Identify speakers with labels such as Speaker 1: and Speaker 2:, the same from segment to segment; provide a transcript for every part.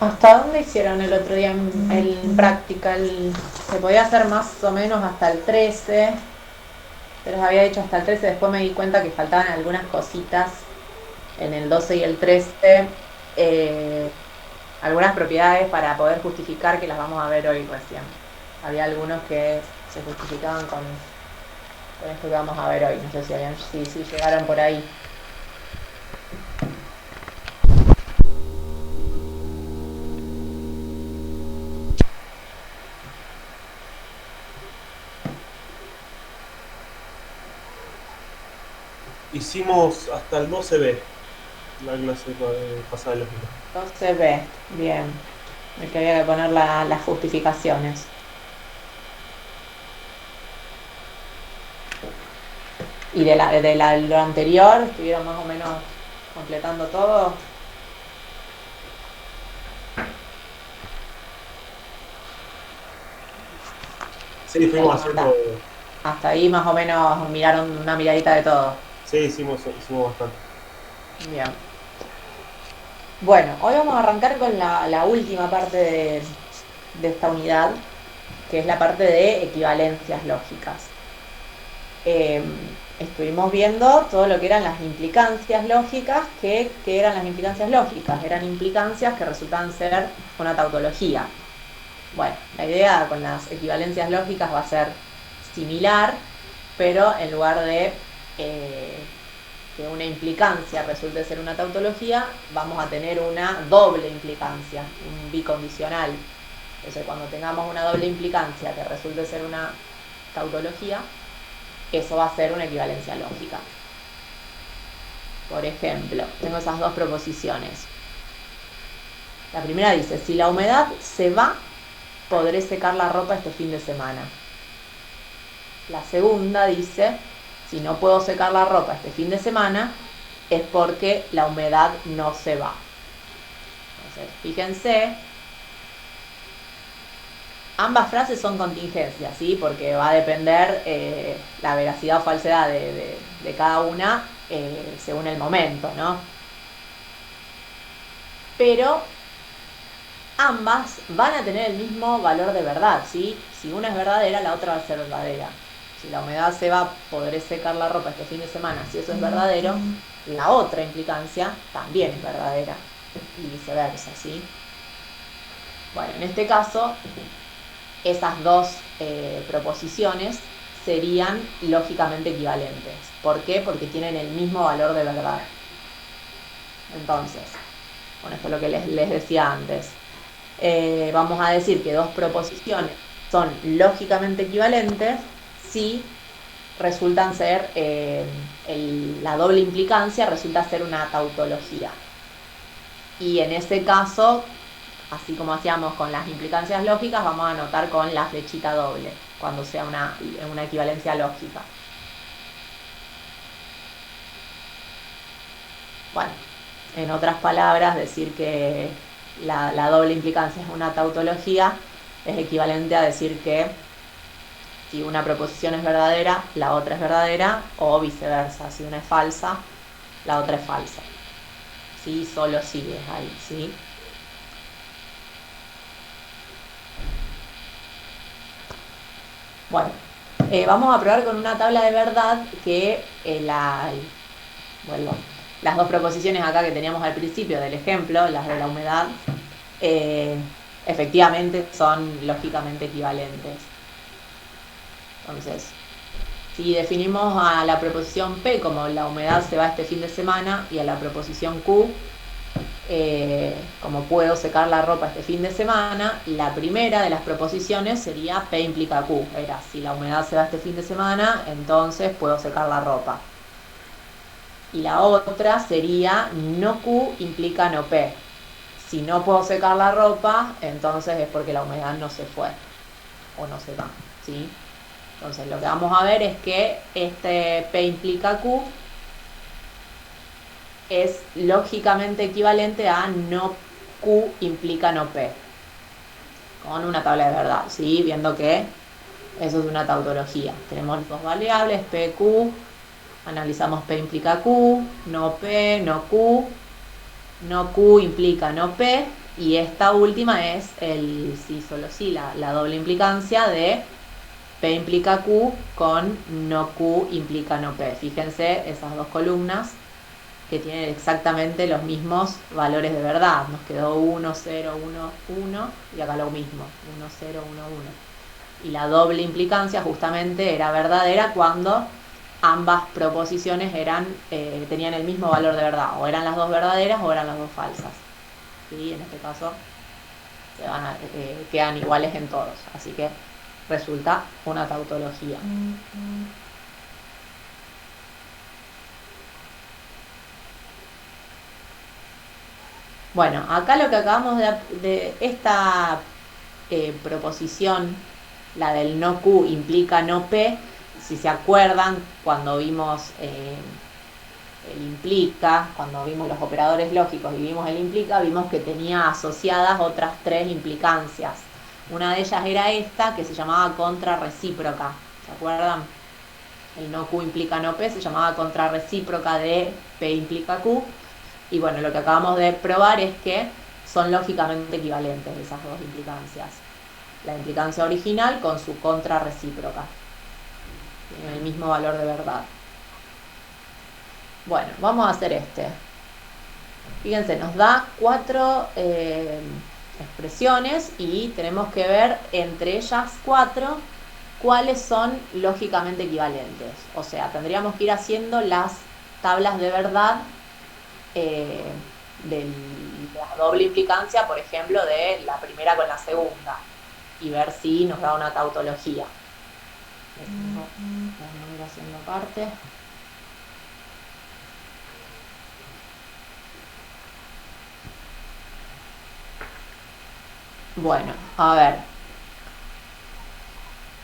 Speaker 1: ¿Hasta dónde hicieron el otro día el practical? Se podía hacer más o menos hasta el 13. Se les había dicho hasta el 13, después me di cuenta que faltaban algunas cositas en el 12 y el 13. eh, Algunas propiedades para poder justificar que las vamos a ver hoy recién. Había algunos que se justificaban con esto que vamos a ver hoy. No sé si llegaron por ahí.
Speaker 2: Hicimos hasta el 12B, la clase pasada de lógica.
Speaker 1: 12b, bien. El que había que poner las justificaciones. Y lo anterior, estuvieron más o menos completando todo.
Speaker 2: Sí,
Speaker 1: Ahí,
Speaker 2: fuimos
Speaker 1: hasta,
Speaker 2: haciendo.
Speaker 1: hasta ahí más o menos miraron una miradita de todo.
Speaker 2: Sí, hicimos bastante.
Speaker 1: Bien. Bueno, hoy vamos a arrancar con la última parte de esta unidad, que es la parte de equivalencias lógicas. Eh, Estuvimos viendo todo lo que eran las implicancias lógicas. ¿Qué eran las implicancias lógicas? Eran implicancias que resultaban ser una tautología. Bueno, la idea con las equivalencias lógicas va a ser similar, pero en lugar de que una implicancia resulte ser una tautología, vamos a tener una doble implicancia, un bicondicional. Entonces, cuando tengamos una doble implicancia que resulte ser una tautología, eso va a ser una equivalencia lógica. Por ejemplo, tengo esas dos proposiciones. La primera dice, si la humedad se va, podré secar la ropa este fin de semana. La segunda dice, si no puedo secar la ropa este fin de semana, es porque la humedad no se va. Entonces, fíjense, ambas frases son contingencias, ¿sí? Porque va a depender la veracidad o falsedad de cada una según el momento, ¿no? Pero ambas van a tener el mismo valor de verdad, ¿sí? Si una es verdadera, la otra va a ser verdadera. Si la humedad se va, podré secar la ropa este fin de semana. Si eso es verdadero, la otra implicancia también es verdadera. Y viceversa, ¿sí? Bueno, en este caso, esas dos proposiciones serían lógicamente equivalentes. ¿Por qué? Porque tienen el mismo valor de verdad. Entonces, bueno, esto es lo que les decía antes. Vamos a decir que dos proposiciones son lógicamente equivalentes si resultan ser, la doble implicancia resulta ser una tautología. Y en ese caso, así como hacíamos con las implicancias lógicas, vamos a anotar con la flechita doble, cuando sea una equivalencia lógica. Bueno, en otras palabras, decir que la doble implicancia es una tautología es equivalente a decir que si una proposición es verdadera, la otra es verdadera, o viceversa, si una es falsa, la otra es falsa. Sí, solo sigues ahí, ¿sí? Bueno, vamos a probar con una tabla de verdad que bueno, las dos proposiciones acá que teníamos al principio del ejemplo, las de la humedad, eh, efectivamente son lógicamente equivalentes. Entonces, si definimos a la proposición P como la humedad se va este fin de semana y a la proposición Q como puedo secar la ropa este fin de semana, la primera de las proposiciones sería P implica Q. Era, si la humedad se va este fin de semana, entonces puedo secar la ropa. Y la otra sería no Q implica no P. Si no puedo secar la ropa, entonces es porque la humedad no se fue o no se va, ¿sí? Entonces lo que vamos a ver es que este P implica Q es lógicamente equivalente a no Q implica no P, con una tabla de verdad, ¿sí? Viendo que eso es una tautología. Tenemos dos variables, P, Q, analizamos P implica Q, no P, no Q, no Q implica no P, Y esta última es el sí, solo sí, la doble implicancia de P implica Q con no Q implica no P. Fíjense esas dos columnas que tienen exactamente los mismos valores de verdad. Nos quedó 1, 0, 1, 1 y acá lo mismo, 1, 0, 1, 1. Y la doble implicancia justamente era verdadera cuando ambas proposiciones tenían el mismo valor de verdad. O eran las dos verdaderas o eran las dos falsas. ¿Sí? En este caso quedan iguales en todos. Así que resulta una tautología. Bueno, acá lo que acabamos de esta proposición, la del no Q implica no P, si se acuerdan, cuando vimos el implica, cuando vimos los operadores lógicos y vimos el implica, vimos que tenía asociadas otras tres implicancias. Una de ellas era esta, que se llamaba contrarrecíproca. ¿Se acuerdan? El no Q implica no P se llamaba contrarrecíproca de P implica Q. Y bueno, lo que acabamos de probar es que son lógicamente equivalentes esas dos implicancias. La implicancia original con su contrarrecíproca. Tienen el mismo valor de verdad. Bueno, vamos a hacer este. Fíjense, nos da 4 expresiones y tenemos que ver entre ellas 4 cuáles son lógicamente equivalentes. O sea, tendríamos que ir haciendo las tablas de verdad de la doble implicancia, por ejemplo, de la primera con la segunda y ver si nos da una tautología. Vamos a ir haciendo parte. Bueno, a ver.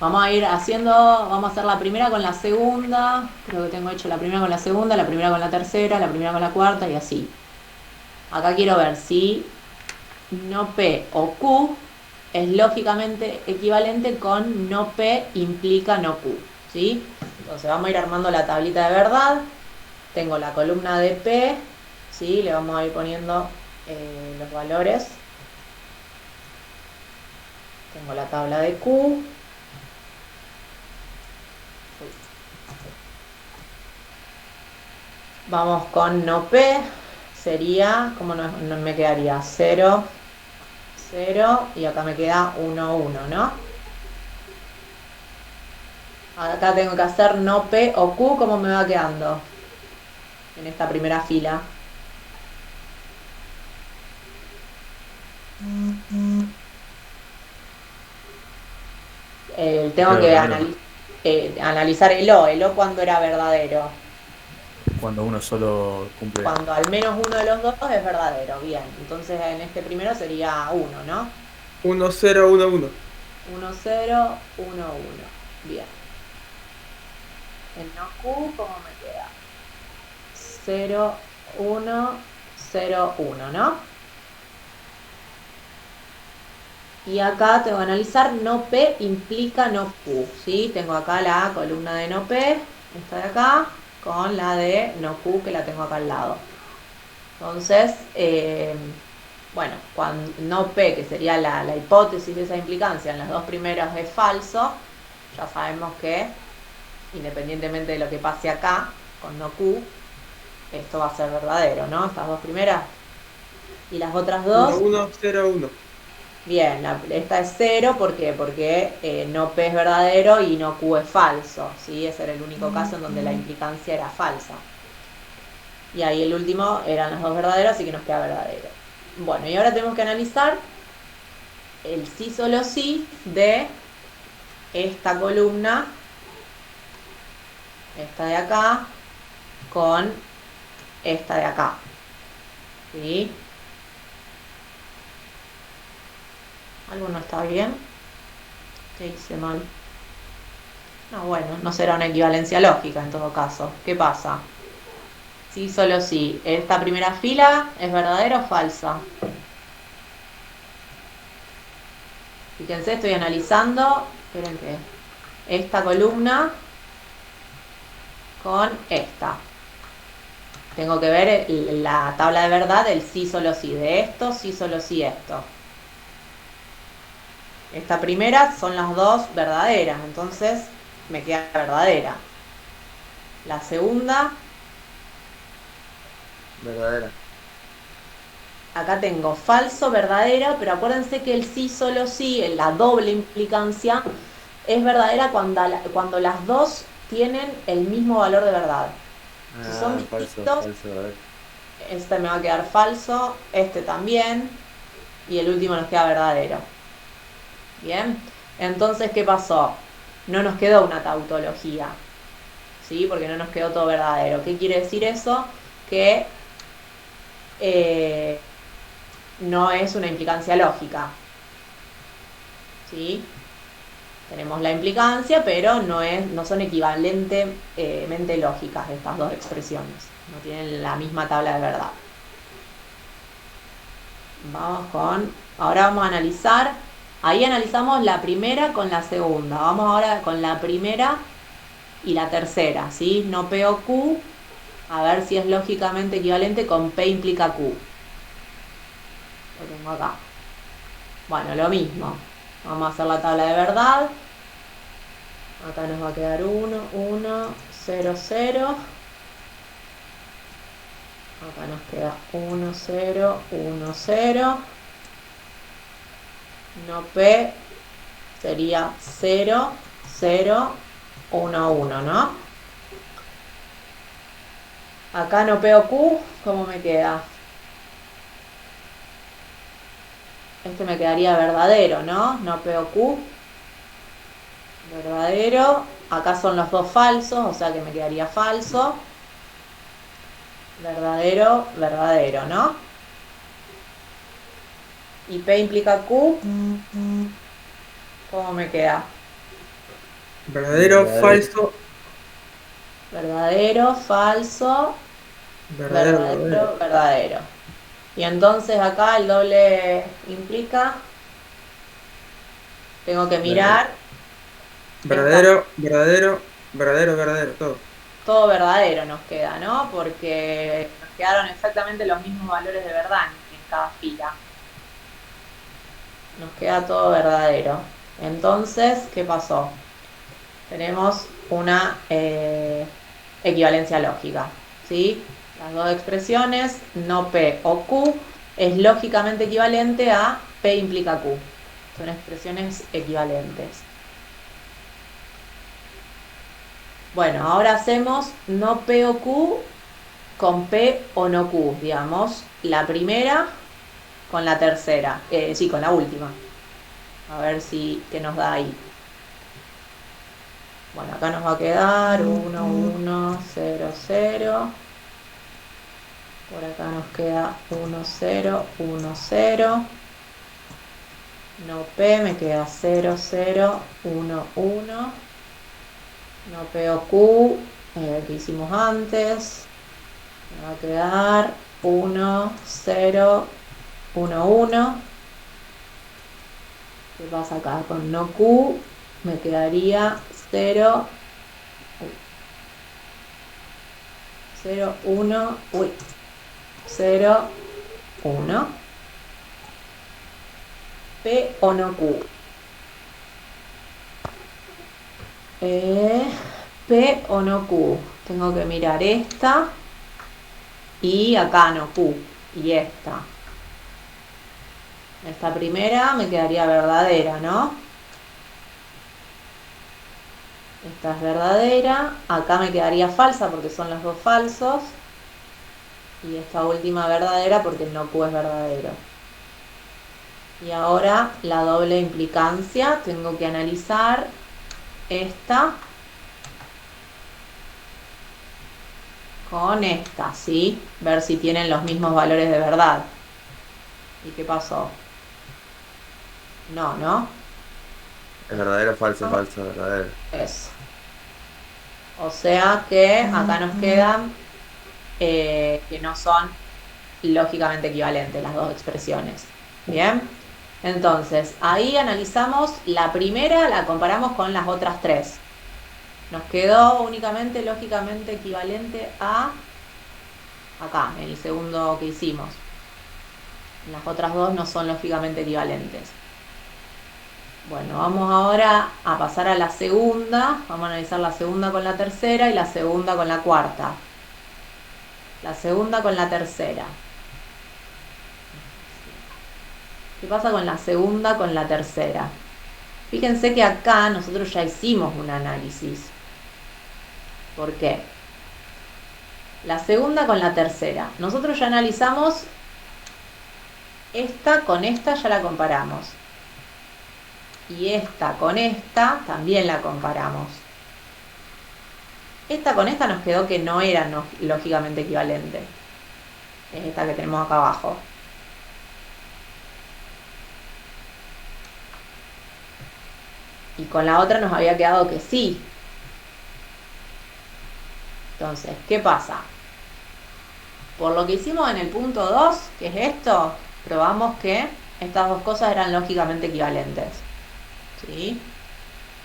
Speaker 1: Vamos a ir haciendo, vamos a hacer la primera con la segunda. Creo que tengo hecho la primera con la segunda, la primera con la tercera, la primera con la cuarta y así. Acá quiero ver si no P o Q es lógicamente equivalente con no P implica no Q, ¿sí? Entonces vamos a ir armando la tablita de verdad. Tengo la columna de P, ¿sí? Le vamos a ir poniendo los valores. Tengo la tabla de Q. Vamos con no P, sería, ¿cómo no me quedaría? 0, 0, y acá me queda 1, 1, ¿no? Acá tengo que hacer no P o Q, ¿cómo me va quedando? En esta primera fila. Tengo que analizar el O cuando era verdadero.
Speaker 3: Cuando uno solo cumple.
Speaker 1: Cuando al menos uno de los dos es verdadero, bien. Entonces en este primero sería 1, ¿no?
Speaker 2: 1, 0, 1, 1.
Speaker 1: 1, 0, 1, 1. Bien. El no Q, ¿cómo me queda? 0, 1, 0, 1, ¿no? Y acá tengo que analizar no P implica no Q, ¿sí? Tengo acá la columna de no P, esta de acá, con la de no Q, que la tengo acá al lado. Entonces, bueno, cuando no P, que sería la hipótesis de esa implicancia, en las dos primeras es falso, ya sabemos que, independientemente de lo que pase acá, con no Q, esto va a ser verdadero, ¿no? Estas dos primeras. Y las otras dos...
Speaker 2: 1, 1, 0, 1.
Speaker 1: Bien, esta es 0, ¿por qué? Porque no P es verdadero y no Q es falso, ¿sí? Ese era el único caso en donde la implicancia era falsa. Y ahí el último eran los dos verdaderos, así que nos queda verdadero. Bueno, y ahora tenemos que analizar el sí solo sí de esta columna, esta de acá, con esta de acá, ¿sí? ¿Algo no está bien? ¿Qué hice mal? No, bueno, no será una equivalencia lógica en todo caso. ¿Qué pasa? Sí, solo sí. ¿Esta primera fila es verdadera o falsa? Fíjense, estoy analizando, esperen que esta columna con esta. Tengo que ver la tabla de verdad del sí, solo sí. De esto, sí, solo sí, esto. Esta primera son las dos verdaderas, entonces me queda verdadera. La segunda,
Speaker 4: Verdadera.
Speaker 1: acá tengo falso, verdadero, pero acuérdense que el sí, solo sí, la doble implicancia, es verdadera cuando las dos tienen el mismo valor de verdad. Si son
Speaker 4: Falso,
Speaker 1: distintos,
Speaker 4: falso, verdadero.
Speaker 1: este me va a quedar falso, este también, y el último nos queda verdadero. Bien, entonces, ¿qué pasó? No nos quedó una tautología, ¿sí? Porque no nos quedó todo verdadero. ¿Qué quiere decir eso? Que no es una implicancia lógica, ¿sí? Tenemos la implicancia, pero no son equivalentemente lógicas estas dos expresiones. No tienen la misma tabla de verdad. Ahora vamos a analizar. Ahí analizamos la primera con la segunda. Vamos ahora con la primera y la tercera, ¿sí? No P o Q, a ver si es lógicamente equivalente con P implica Q. Lo tengo acá. Bueno, lo mismo. Vamos a hacer la tabla de verdad. Acá nos va a quedar 1, 1, 0, 0. Acá nos queda 1, 0, 1, 0. No P sería 0, 0, 1, 1, ¿no? Acá no P o Q, ¿cómo me queda? Este me quedaría verdadero, ¿no? No P o Q. Verdadero. Acá son los dos falsos, o sea que me quedaría falso. Verdadero, verdadero, ¿no? Y P implica Q. ¿Cómo me queda?
Speaker 5: Verdadero, falso,
Speaker 1: Verdadero, falso,
Speaker 5: verdadero,
Speaker 1: verdadero,
Speaker 5: verdadero.
Speaker 1: verdadero. Y entonces acá el doble implica, tengo que mirar,
Speaker 5: Verdadero, verdadero, verdadero, verdadero, todo.
Speaker 1: todo verdadero nos queda, ¿no? Porque nos quedaron exactamente los mismos valores de verdad en cada fila. Nos queda todo verdadero. Entonces, ¿qué pasó? Tenemos una equivalencia lógica, ¿sí? Las dos expresiones, no P o Q, es lógicamente equivalente a P implica Q. Son expresiones equivalentes. Bueno, ahora hacemos no P o Q con P o no Q, digamos. La primera con la tercera. Sí, con la última. A ver qué nos da ahí. Bueno, acá nos va a quedar 1, 1, 0, 0. Por acá nos queda 1, 0, 1, 0. No P, me queda 0, 0, 1, 1. No P o Q, que hicimos antes. Me va a quedar 1, 0, 1, 1. ¿Qué pasa acá? Con no Q me quedaría 0, 0, 1, 0, 1. P o no Q. P o no Q. Tengo que mirar esta. Y acá no Q. Y esta. Esta primera me quedaría verdadera, ¿no? Esta es verdadera. Acá me quedaría falsa porque son los dos falsos. Y esta última verdadera porque el no Q es verdadero. Y ahora la doble implicancia. Tengo que analizar esta con esta, ¿sí? Ver si tienen los mismos valores de verdad. ¿Y qué pasó? No, ¿no?
Speaker 4: Es verdadero, falso, falso, verdadero.
Speaker 1: Eso. O sea que acá nos quedan que no son lógicamente equivalentes las dos expresiones. Bien. Entonces, ahí analizamos la primera, la comparamos con las otras tres. Nos quedó únicamente lógicamente equivalente a acá, en el segundo que hicimos. Las otras dos no son lógicamente equivalentes. Bueno, vamos ahora a pasar a la segunda. Vamos a analizar la segunda con la tercera y la segunda con la cuarta. La segunda con la tercera. ¿Qué pasa con la segunda con la tercera? Fíjense que acá nosotros ya hicimos un análisis. ¿Por qué? La segunda con la tercera. Nosotros ya analizamos esta con esta, ya la comparamos. Y esta con esta también la comparamos. Esta con esta nos quedó que no eran lógicamente equivalentes. Es esta que tenemos acá abajo. Y con la otra nos había quedado que sí. Entonces, ¿qué pasa? Por lo que hicimos en el punto 2, que es esto, probamos que estas dos cosas eran lógicamente equivalentes. ¿Sí?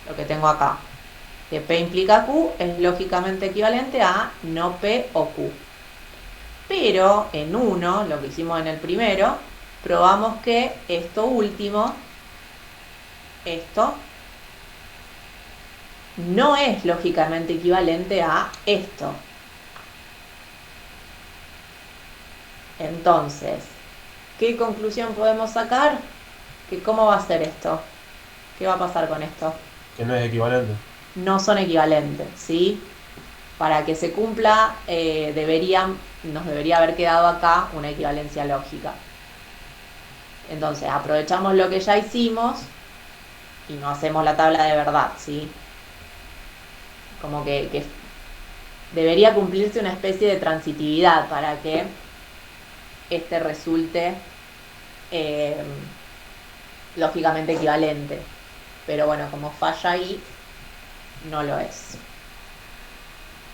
Speaker 1: Lo que tengo acá. Que P implica Q es lógicamente equivalente a no P o Q. Pero en 1, lo que hicimos en el primero, probamos que esto último, esto, no es lógicamente equivalente a esto. Entonces, ¿qué conclusión podemos sacar? Que ¿cómo va a ser esto? ¿Qué va a pasar con esto?
Speaker 2: Que no es equivalente.
Speaker 1: No son equivalentes, ¿sí? Para que se cumpla, nos debería haber quedado acá una equivalencia lógica. Entonces, aprovechamos lo que ya hicimos y no hacemos la tabla de verdad, ¿sí? Como que debería cumplirse una especie de transitividad para que este resulte lógicamente equivalente. Pero bueno, como falla ahí, no lo es.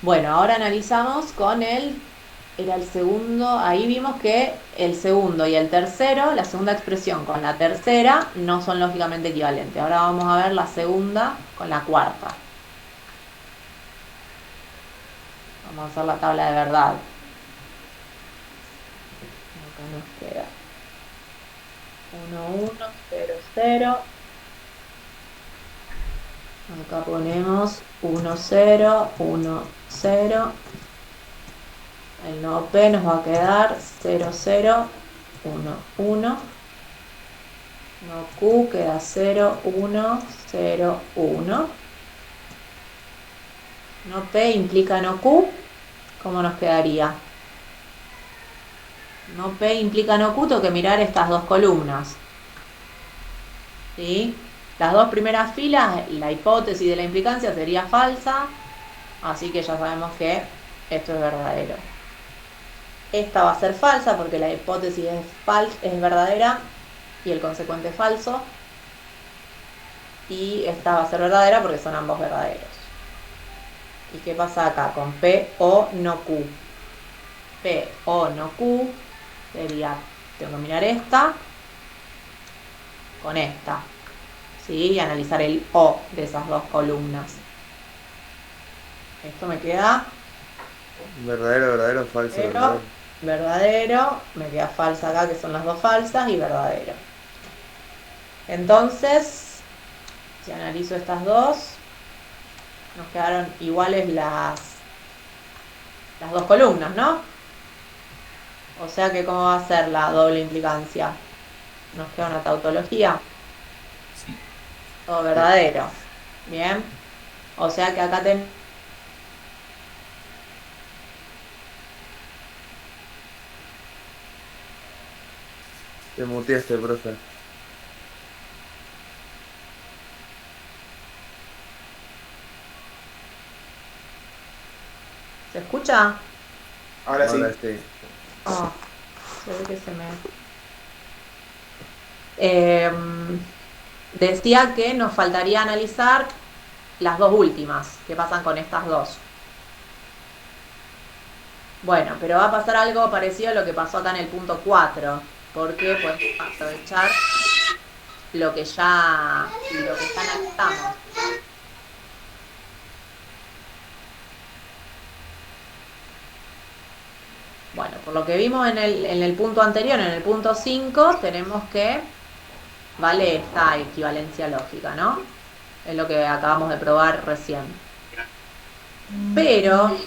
Speaker 1: Bueno, ahora analizamos con era el segundo, ahí vimos que el segundo y el tercero, la segunda expresión con la tercera, no son lógicamente equivalentes. Ahora vamos a ver la segunda con la cuarta. Vamos a hacer la tabla de verdad. Acá nos queda 1, 1, 0, 0. Acá ponemos 1, 0, 1, 0. El nodo P nos va a quedar 0, 0, 1, 1. Nodo Q queda 0, 1, 0, 1. No P implica no Q. ¿Cómo nos quedaría? No P implica no Q, tengo que mirar estas dos columnas. ¿Sí? Las dos primeras filas, la hipótesis de la implicancia sería falsa, así que ya sabemos que esto es verdadero. Esta va a ser falsa porque la hipótesis es verdadera y el consecuente es falso. Y esta va a ser verdadera porque son ambos verdaderos. ¿Y qué pasa acá con P o no Q? P o no Q sería, tengo que mirar esta con esta, ¿sí? Y analizar el O de esas dos columnas. Esto me queda
Speaker 4: Verdadero, verdadero, falso,
Speaker 1: verdadero,
Speaker 4: verdadero.
Speaker 1: verdadero, me queda falsa acá que son las dos falsas y verdadero. Entonces, si analizo estas dos, nos quedaron iguales las dos columnas, ¿no? O sea que ¿cómo va a ser la doble implicancia? Nos queda una tautología.
Speaker 3: Sí.
Speaker 1: Todo verdadero. Bien. O sea que acá tenemos
Speaker 4: Te muteaste, profe.
Speaker 1: ¿Se escucha?
Speaker 5: Ahora sí.
Speaker 4: Ahora sí.
Speaker 1: Ah, se ve que se me... decía que nos faltaría analizar las dos últimas, qué pasan con estas dos. Bueno, pero va a pasar algo parecido a lo que pasó acá en el punto 4, porque pues aprovechar lo que ya analizamos. Bueno, por lo que vimos en el punto anterior, en el punto 5, tenemos que vale esta equivalencia lógica, ¿no? Es lo que acabamos de probar recién. Pero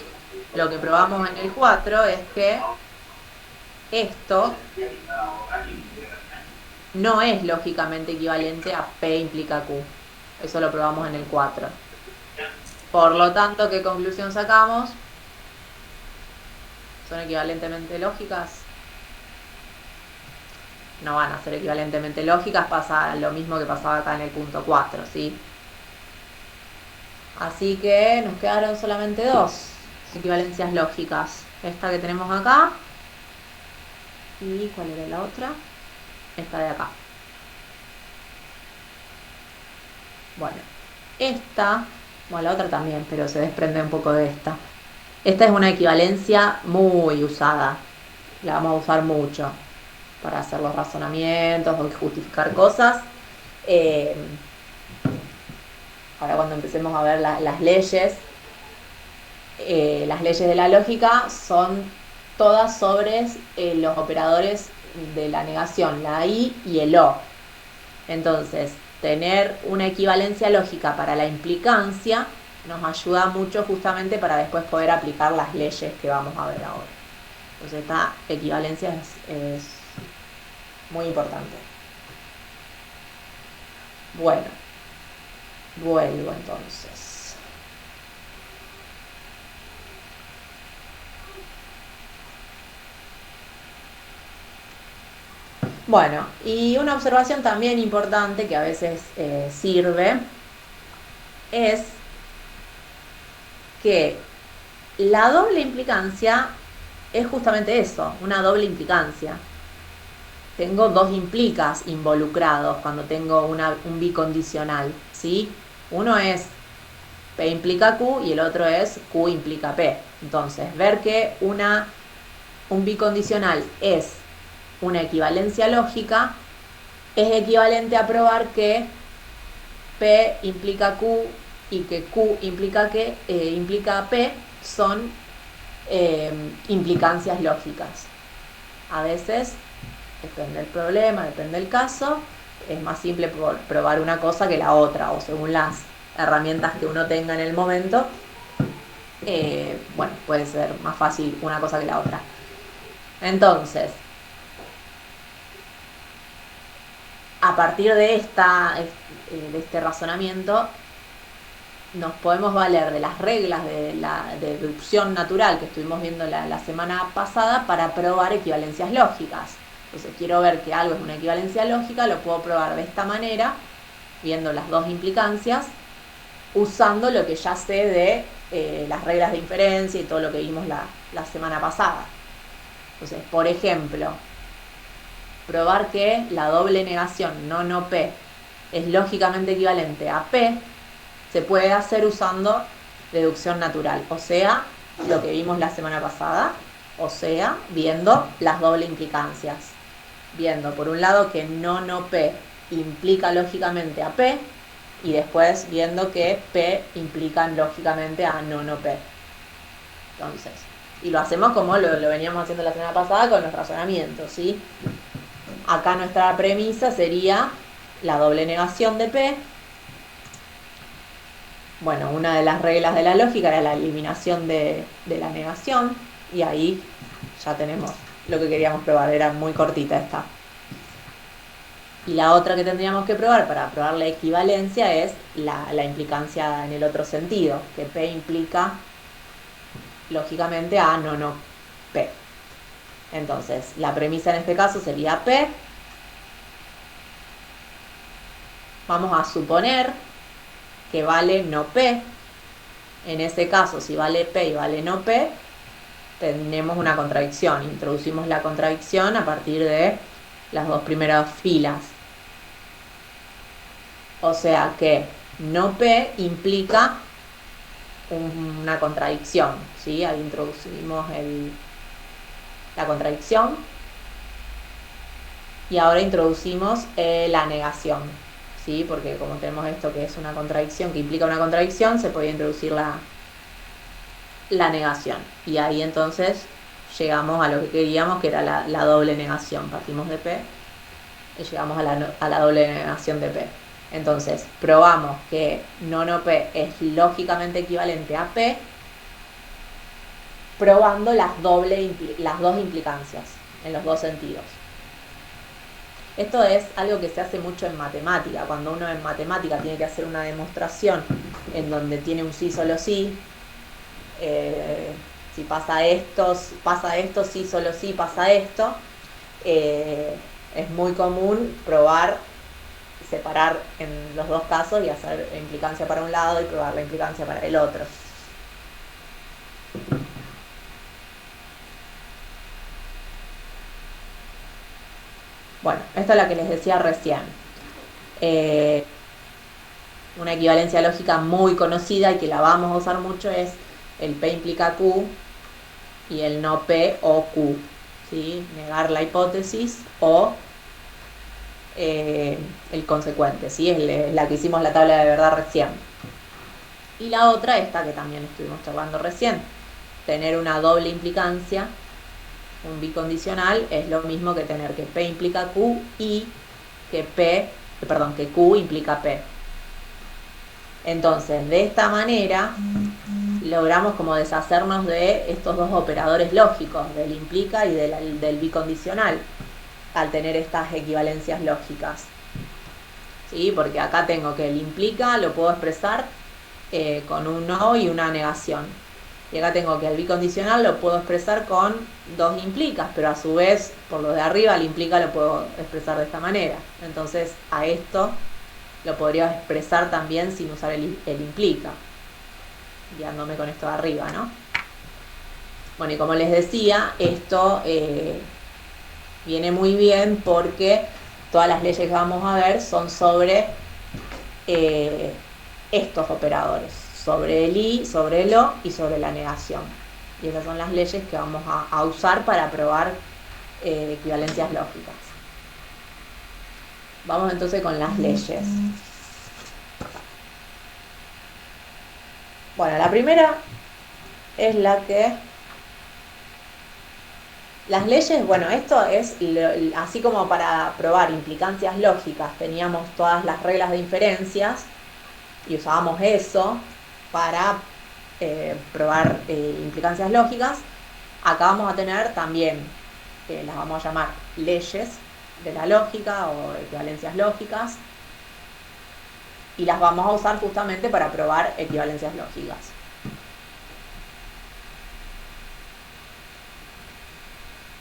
Speaker 1: lo que probamos en el 4 es que esto no es lógicamente equivalente a P implica Q. Eso lo probamos en el 4. Por lo tanto, ¿qué conclusión sacamos? ¿Son equivalentemente lógicas? No van a ser equivalentemente lógicas, pasa lo mismo que pasaba acá en el punto 4, ¿sí? Así que nos quedaron solamente dos equivalencias lógicas. Esta que tenemos acá. ¿Y cuál era la otra? Esta de acá. Bueno, la otra también, pero se desprende un poco de esta. Esta es una equivalencia muy usada. La vamos a usar mucho para hacer los razonamientos o justificar cosas. Ahora cuando empecemos a ver las leyes de la lógica son todas sobre los operadores de la negación, la I y el O. Entonces, tener una equivalencia lógica para la implicancia nos ayuda mucho justamente para después poder aplicar las leyes que vamos a ver ahora. Entonces, esta equivalencia es muy importante. Bueno, vuelvo entonces. Bueno, y una observación también importante que a veces sirve es que la doble implicancia es justamente eso, una doble implicancia. Tengo dos implicas involucrados cuando tengo un bicondicional, ¿sí? Uno es P implica Q y el otro es Q implica P. Entonces, ver que un bicondicional es una equivalencia lógica es equivalente a probar que P implica Q y que Q implica P son implicancias lógicas. A veces, depende del problema, depende del caso, es más simple probar una cosa que la otra, o según las herramientas que uno tenga en el momento, puede ser más fácil una cosa que la otra. Entonces, a partir de este razonamiento, nos podemos valer de las reglas de la deducción natural que estuvimos viendo la semana pasada para probar equivalencias lógicas. Entonces, quiero ver que algo es una equivalencia lógica, lo puedo probar de esta manera, viendo las dos implicancias, usando lo que ya sé de las reglas de inferencia y todo lo que vimos la semana pasada. Entonces, por ejemplo, probar que la doble negación no P es lógicamente equivalente a P se puede hacer usando deducción natural, o sea, lo que vimos la semana pasada, o sea, viendo las doble implicancias, viendo por un lado que no P implica lógicamente a P y después viendo que P implica lógicamente a no P. Entonces, y lo hacemos como lo veníamos haciendo la semana pasada con los razonamientos, ¿sí? Acá nuestra premisa sería la doble negación de P. Bueno, una de las reglas de la lógica era la eliminación de la negación, y ahí ya tenemos lo que queríamos probar, era muy cortita esta. Y la otra que tendríamos que probar para probar la equivalencia es la implicancia en el otro sentido, que P implica lógicamente a no P. Entonces, la premisa en este caso sería P. Vamos a suponer que vale no P. En ese caso, si vale P y vale no P, tenemos una contradicción. Introducimos la contradicción a partir de las dos primeras filas. O sea que no P implica una contradicción, ¿sí? Ahí introducimos la contradicción y ahora introducimos la negación, ¿sí? Porque como tenemos esto que es una contradicción, que implica una contradicción, se puede introducir la negación y ahí entonces llegamos a lo que queríamos, que era la doble negación. Partimos de P y llegamos a la doble negación de P. Entonces, probamos que no P es lógicamente equivalente a P, probando las dos implicancias, en los dos sentidos. Esto es algo que se hace mucho en matemática. Cuando uno en matemática tiene que hacer una demostración en donde tiene un sí, solo sí, si pasa esto, sí, solo sí, pasa esto, es muy común probar, separar en los dos casos y hacer implicancia para un lado y probar la implicancia para el otro. Bueno, esta es la que les decía recién. Una equivalencia lógica muy conocida y que la vamos a usar mucho es el P implica Q y el no P o Q, ¿sí? Negar la hipótesis o el consecuente, ¿sí? Es la que hicimos la tabla de verdad recién. Y la otra, esta que también estuvimos charlando recién, tener una doble implicancia, un bicondicional, es lo mismo que tener que P implica Q y que Q implica P. Entonces, de esta manera, logramos como deshacernos de estos dos operadores lógicos, del implica y del bicondicional, al tener estas equivalencias lógicas. ¿Sí? Porque acá tengo que el implica lo puedo expresar con un no y una negación. Y acá tengo que el bicondicional lo puedo expresar con dos implicas, pero a su vez, por lo de arriba, el implica lo puedo expresar de esta manera. Entonces, a esto lo podría expresar también sin usar el implica, guiándome con esto de arriba, ¿no? Bueno, y como les decía, esto viene muy bien porque todas las leyes que vamos a ver son sobre estos operadores, sobre el y, sobre el o y sobre la negación. Y esas son las leyes que vamos a usar para probar equivalencias lógicas. Vamos entonces con las leyes. Bueno, la primera es la que... Las leyes, bueno, esto es así como para probar implicancias lógicas, teníamos todas las reglas de inferencias y usábamos eso para probar implicancias lógicas. Acá vamos a tener también, las vamos a llamar leyes de la lógica o equivalencias lógicas, y las vamos a usar justamente para probar equivalencias lógicas.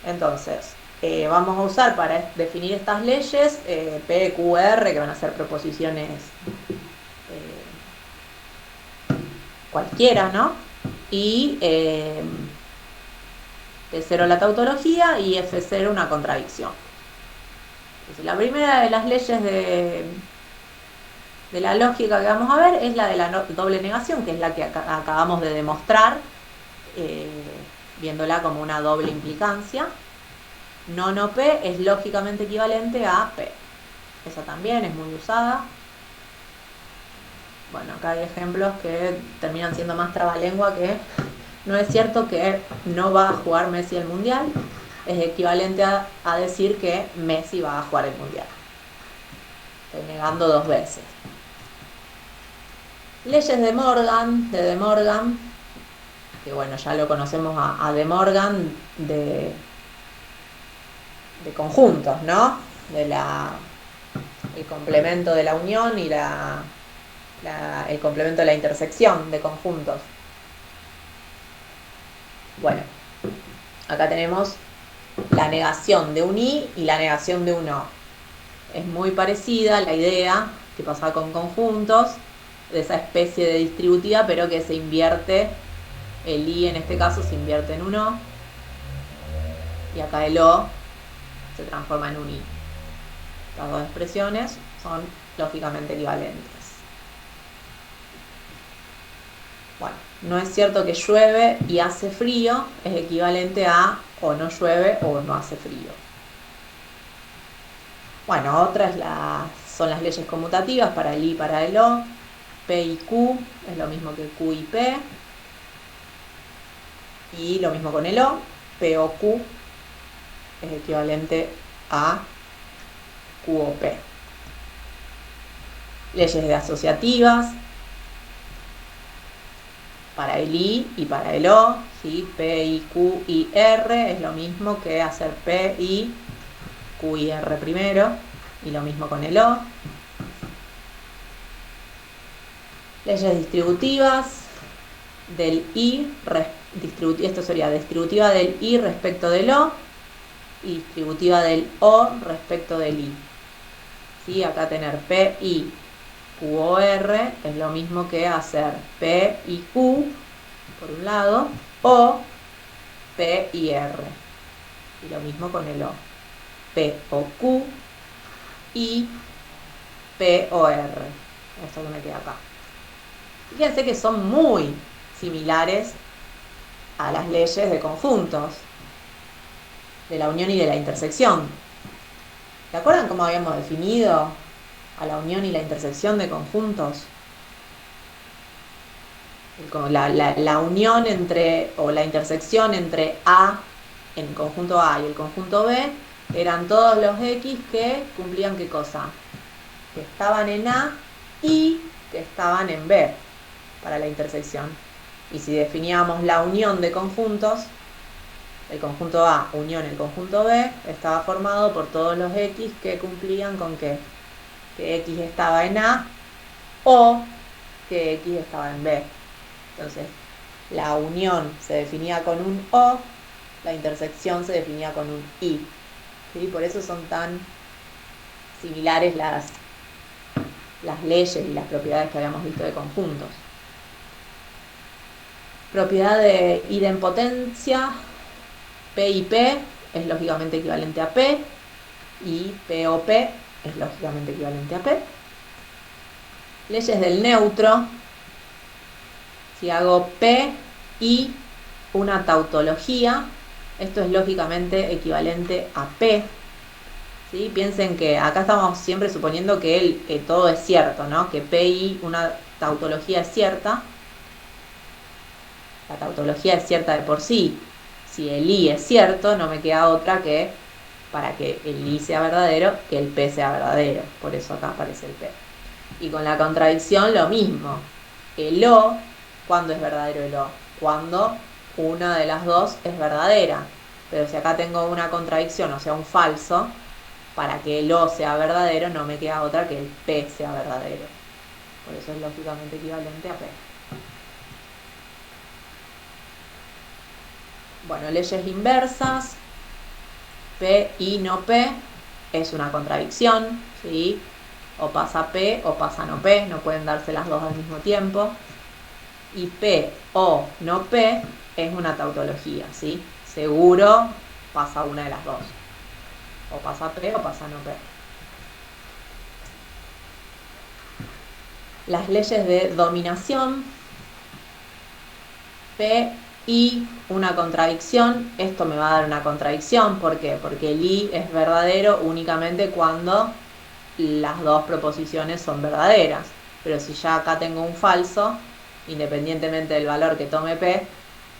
Speaker 1: Entonces, vamos a usar para definir estas leyes P, Q, R, que van a ser proposiciones cualquiera, ¿no? Y P0 la tautología y F0 una contradicción. Entonces, la primera de las leyes de la lógica que vamos a ver es la de la doble negación, que es la que acabamos de demostrar, viéndola como una doble implicancia. No P es lógicamente equivalente a P. Esa también es muy usada. Bueno, acá hay ejemplos que terminan siendo más trabalengua, que no es cierto que no va a jugar Messi el Mundial. Es equivalente a decir que Messi va a jugar el Mundial. Estoy negando dos veces. Leyes de Morgan, que bueno, ya lo conocemos a De Morgan de conjuntos, ¿no? El complemento de la unión y el complemento de la intersección de conjuntos. Bueno, acá tenemos la negación de un i y la negación de un o. Es muy parecida la idea que pasa con conjuntos, de esa especie de distributiva, pero que se invierte, el i en este caso se invierte en un o, y acá el o se transforma en un i. Las dos expresiones son lógicamente equivalentes. Bueno, no es cierto que llueve y hace frío, es equivalente a o no llueve o no hace frío. Bueno, otras son las leyes conmutativas para el i y para el o. P y Q es lo mismo que Q y P. Y lo mismo con el o. P o Q es equivalente a Q o P. Leyes de asociativas para el I y para el O, ¿sí? P, I, Q, I, R es lo mismo que hacer P, I, Q y R primero, y lo mismo con el O. Leyes distributivas del I, esto sería distributiva del I respecto del O y distributiva del O respecto del I. ¿Sí? Acá tener P, I, Q o R es lo mismo que hacer P y Q por un lado o P y R. Y lo mismo con el O. P o Q y P o R. Esto que me queda acá. Fíjense que son muy similares a las leyes de conjuntos, de la unión y de la intersección. ¿Se acuerdan cómo habíamos definido a la unión y la intersección de conjuntos? La unión entre, o la intersección entre A, en el conjunto A y el conjunto B, eran todos los X que cumplían ¿qué cosa? Que estaban en A y que estaban en B para la intersección. Y si definíamos la unión de conjuntos, el conjunto A unión el conjunto B estaba formado por todos los X que cumplían con ¿qué? Que X estaba en A o que X estaba en B. Entonces, la unión se definía con un O, la intersección se definía con un I. ¿Sí? Por eso son tan similares las leyes y las propiedades que habíamos visto de conjuntos. Propiedad de idempotencia, P y P es lógicamente equivalente a P y P o P es lógicamente equivalente a P. Leyes del neutro. Si hago P y una tautología, esto es lógicamente equivalente a P. ¿Sí? Piensen que acá estamos siempre suponiendo que todo es cierto, ¿no? Que P y una tautología es cierta. La tautología es cierta de por sí. Si el I es cierto, no me queda otra que, para que el I sea verdadero, que el P sea verdadero. Por eso acá aparece el P. Y con la contradicción lo mismo. El O, ¿cuándo es verdadero el O? Cuando una de las dos es verdadera. Pero si acá tengo una contradicción, o sea, un falso, para que el O sea verdadero, no me queda otra que el P sea verdadero. Por eso es lógicamente equivalente a P. Bueno, leyes inversas. P y no P es una contradicción, ¿sí? O pasa P o pasa no P, no pueden darse las dos al mismo tiempo. Y P o no P es una tautología, ¿sí? Seguro pasa una de las dos. O pasa P o pasa no P. Las leyes de dominación. P y una contradicción. Esto me va a dar una contradicción. ¿Por qué? Porque el I es verdadero únicamente cuando las dos proposiciones son verdaderas. Pero si ya acá tengo un falso, independientemente del valor que tome P,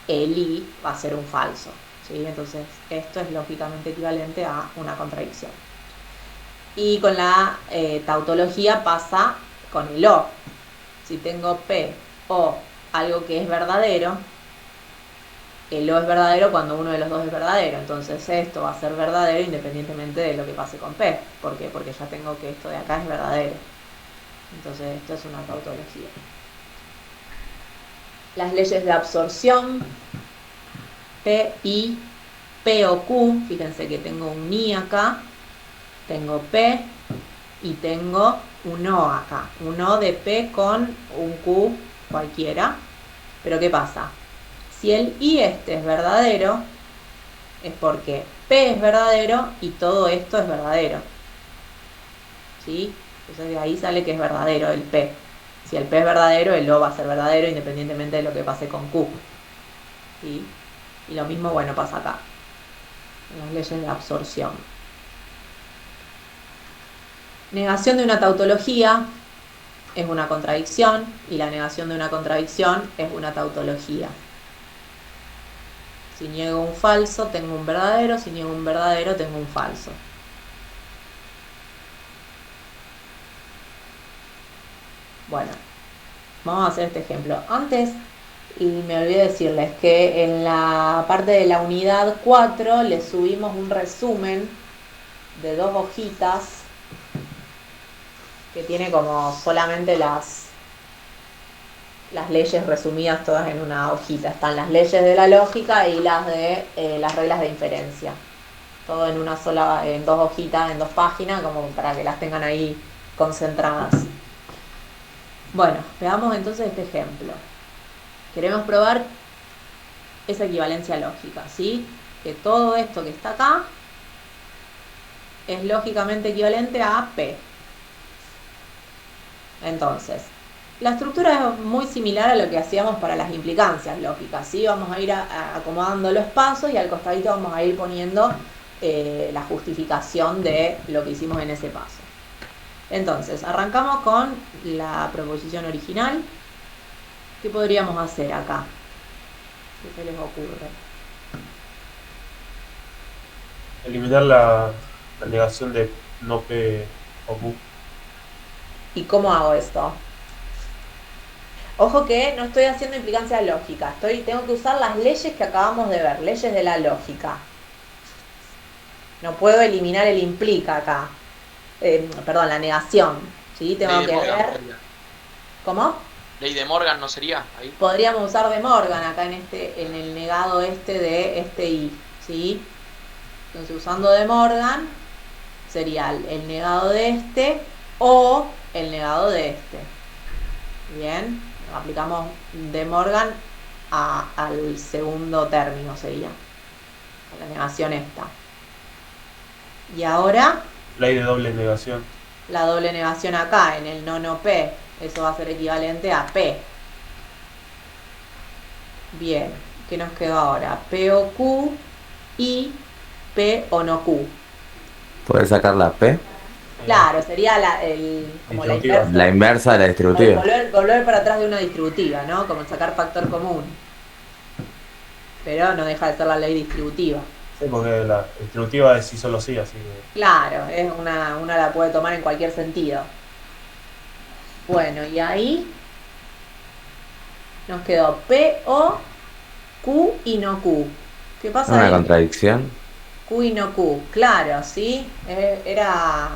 Speaker 1: el I va a ser un falso, ¿sí? Entonces esto es lógicamente equivalente a una contradicción. Y con la tautología pasa con el O. Si tengo P o algo que es verdadero, el O es verdadero cuando uno de los dos es verdadero. Entonces esto va a ser verdadero independientemente de lo que pase con P. ¿Por qué? Porque ya tengo que esto de acá es verdadero. Entonces esto es una tautología. Las leyes de absorción. P, I, P o Q. Fíjense que tengo un I acá. Tengo P y tengo un O acá. Un O de P con un Q cualquiera. Pero ¿qué pasa? Si el I este es verdadero, es porque P es verdadero y todo esto es verdadero. ¿Sí? Entonces de ahí sale que es verdadero el P. Si el P es verdadero, el O va a ser verdadero independientemente de lo que pase con Q. ¿Sí? Y lo mismo, bueno, pasa acá. En las leyes de absorción. Negación de una tautología es una contradicción y la negación de una contradicción es una tautología. Si niego un falso, tengo un verdadero. Si niego un verdadero, tengo un falso. Bueno, vamos a hacer este ejemplo. Antes, y me olvidé decirles que en la parte de la unidad 4 le subimos un resumen de 2 hojitas que tiene como solamente las leyes resumidas todas en una hojita. Están las leyes de la lógica y las de las reglas de inferencia. Todo en una sola, en 2 hojitas, en 2 páginas, como para que las tengan ahí concentradas. Bueno, veamos entonces este ejemplo. Queremos probar esa equivalencia lógica, ¿sí? Que todo esto que está acá es lógicamente equivalente a P. Entonces, la estructura es muy similar a lo que hacíamos para las implicancias lógicas, ¿sí? Vamos a ir acomodando los pasos y al costadito vamos a ir poniendo la justificación de lo que hicimos en ese paso. Entonces, arrancamos con la proposición original. ¿Qué podríamos hacer acá? ¿Qué se les ocurre?
Speaker 2: Eliminar la negación de no P o Q.
Speaker 1: ¿Y cómo hago esto? Ojo que no estoy haciendo implicancia lógica. Tengo que usar las leyes que acabamos de ver, leyes de la lógica. No puedo eliminar el implica acá. Perdón, la negación. ¿Sí? Tengo que ver. ¿Cómo?
Speaker 6: Ley de Morgan no sería ahí.
Speaker 1: Podríamos usar de Morgan acá en el negado de este i, ¿sí? Entonces, usando de Morgan sería el negado de este o el negado de este. Bien, aplicamos de Morgan al segundo término, sería a la negación esta. Y ahora
Speaker 2: Ley de doble negación.
Speaker 1: la doble negación acá en el no P, eso va a ser equivalente a P. Bien, ¿qué nos quedó ahora? P o Q y P o no Q.
Speaker 4: ¿Puedes sacar la P?
Speaker 1: Claro, sería como la
Speaker 2: Distributiva.
Speaker 1: inversa.
Speaker 4: La inversa de la distributiva.
Speaker 1: Volver para atrás de una distributiva, ¿no? Como sacar factor común. Pero no deja de ser la ley distributiva.
Speaker 2: Sí, porque la distributiva es sí solo sí, así que.
Speaker 1: Claro, es una la puede tomar en cualquier sentido. Bueno, y ahí nos quedó P, O, Q y no Q. ¿Qué pasa
Speaker 4: Una
Speaker 1: ahí?
Speaker 4: contradicción.
Speaker 1: Q y no Q, claro, ¿sí? Era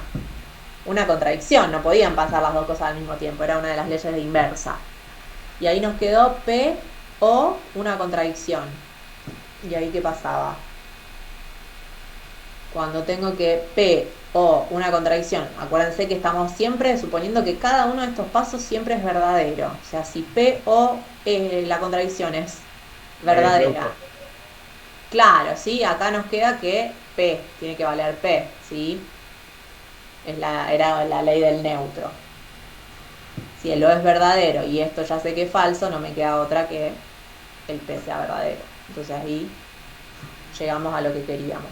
Speaker 1: una contradicción, no podían pasar las dos cosas al mismo tiempo, era una de las leyes de inversa. Y ahí nos quedó P, O, una contradicción. ¿Y ahí qué pasaba? Cuando tengo que P, O, una contradicción, acuérdense que estamos siempre suponiendo que cada uno de estos pasos siempre es verdadero. O sea, si P, O, la contradicción es verdadera. Claro, ¿sí? Acá nos queda que P, tiene que valer P, ¿sí? Era la ley del neutro. Si el O es verdadero y esto ya sé que es falso, no me queda otra que el P sea verdadero. Entonces ahí llegamos a lo que queríamos.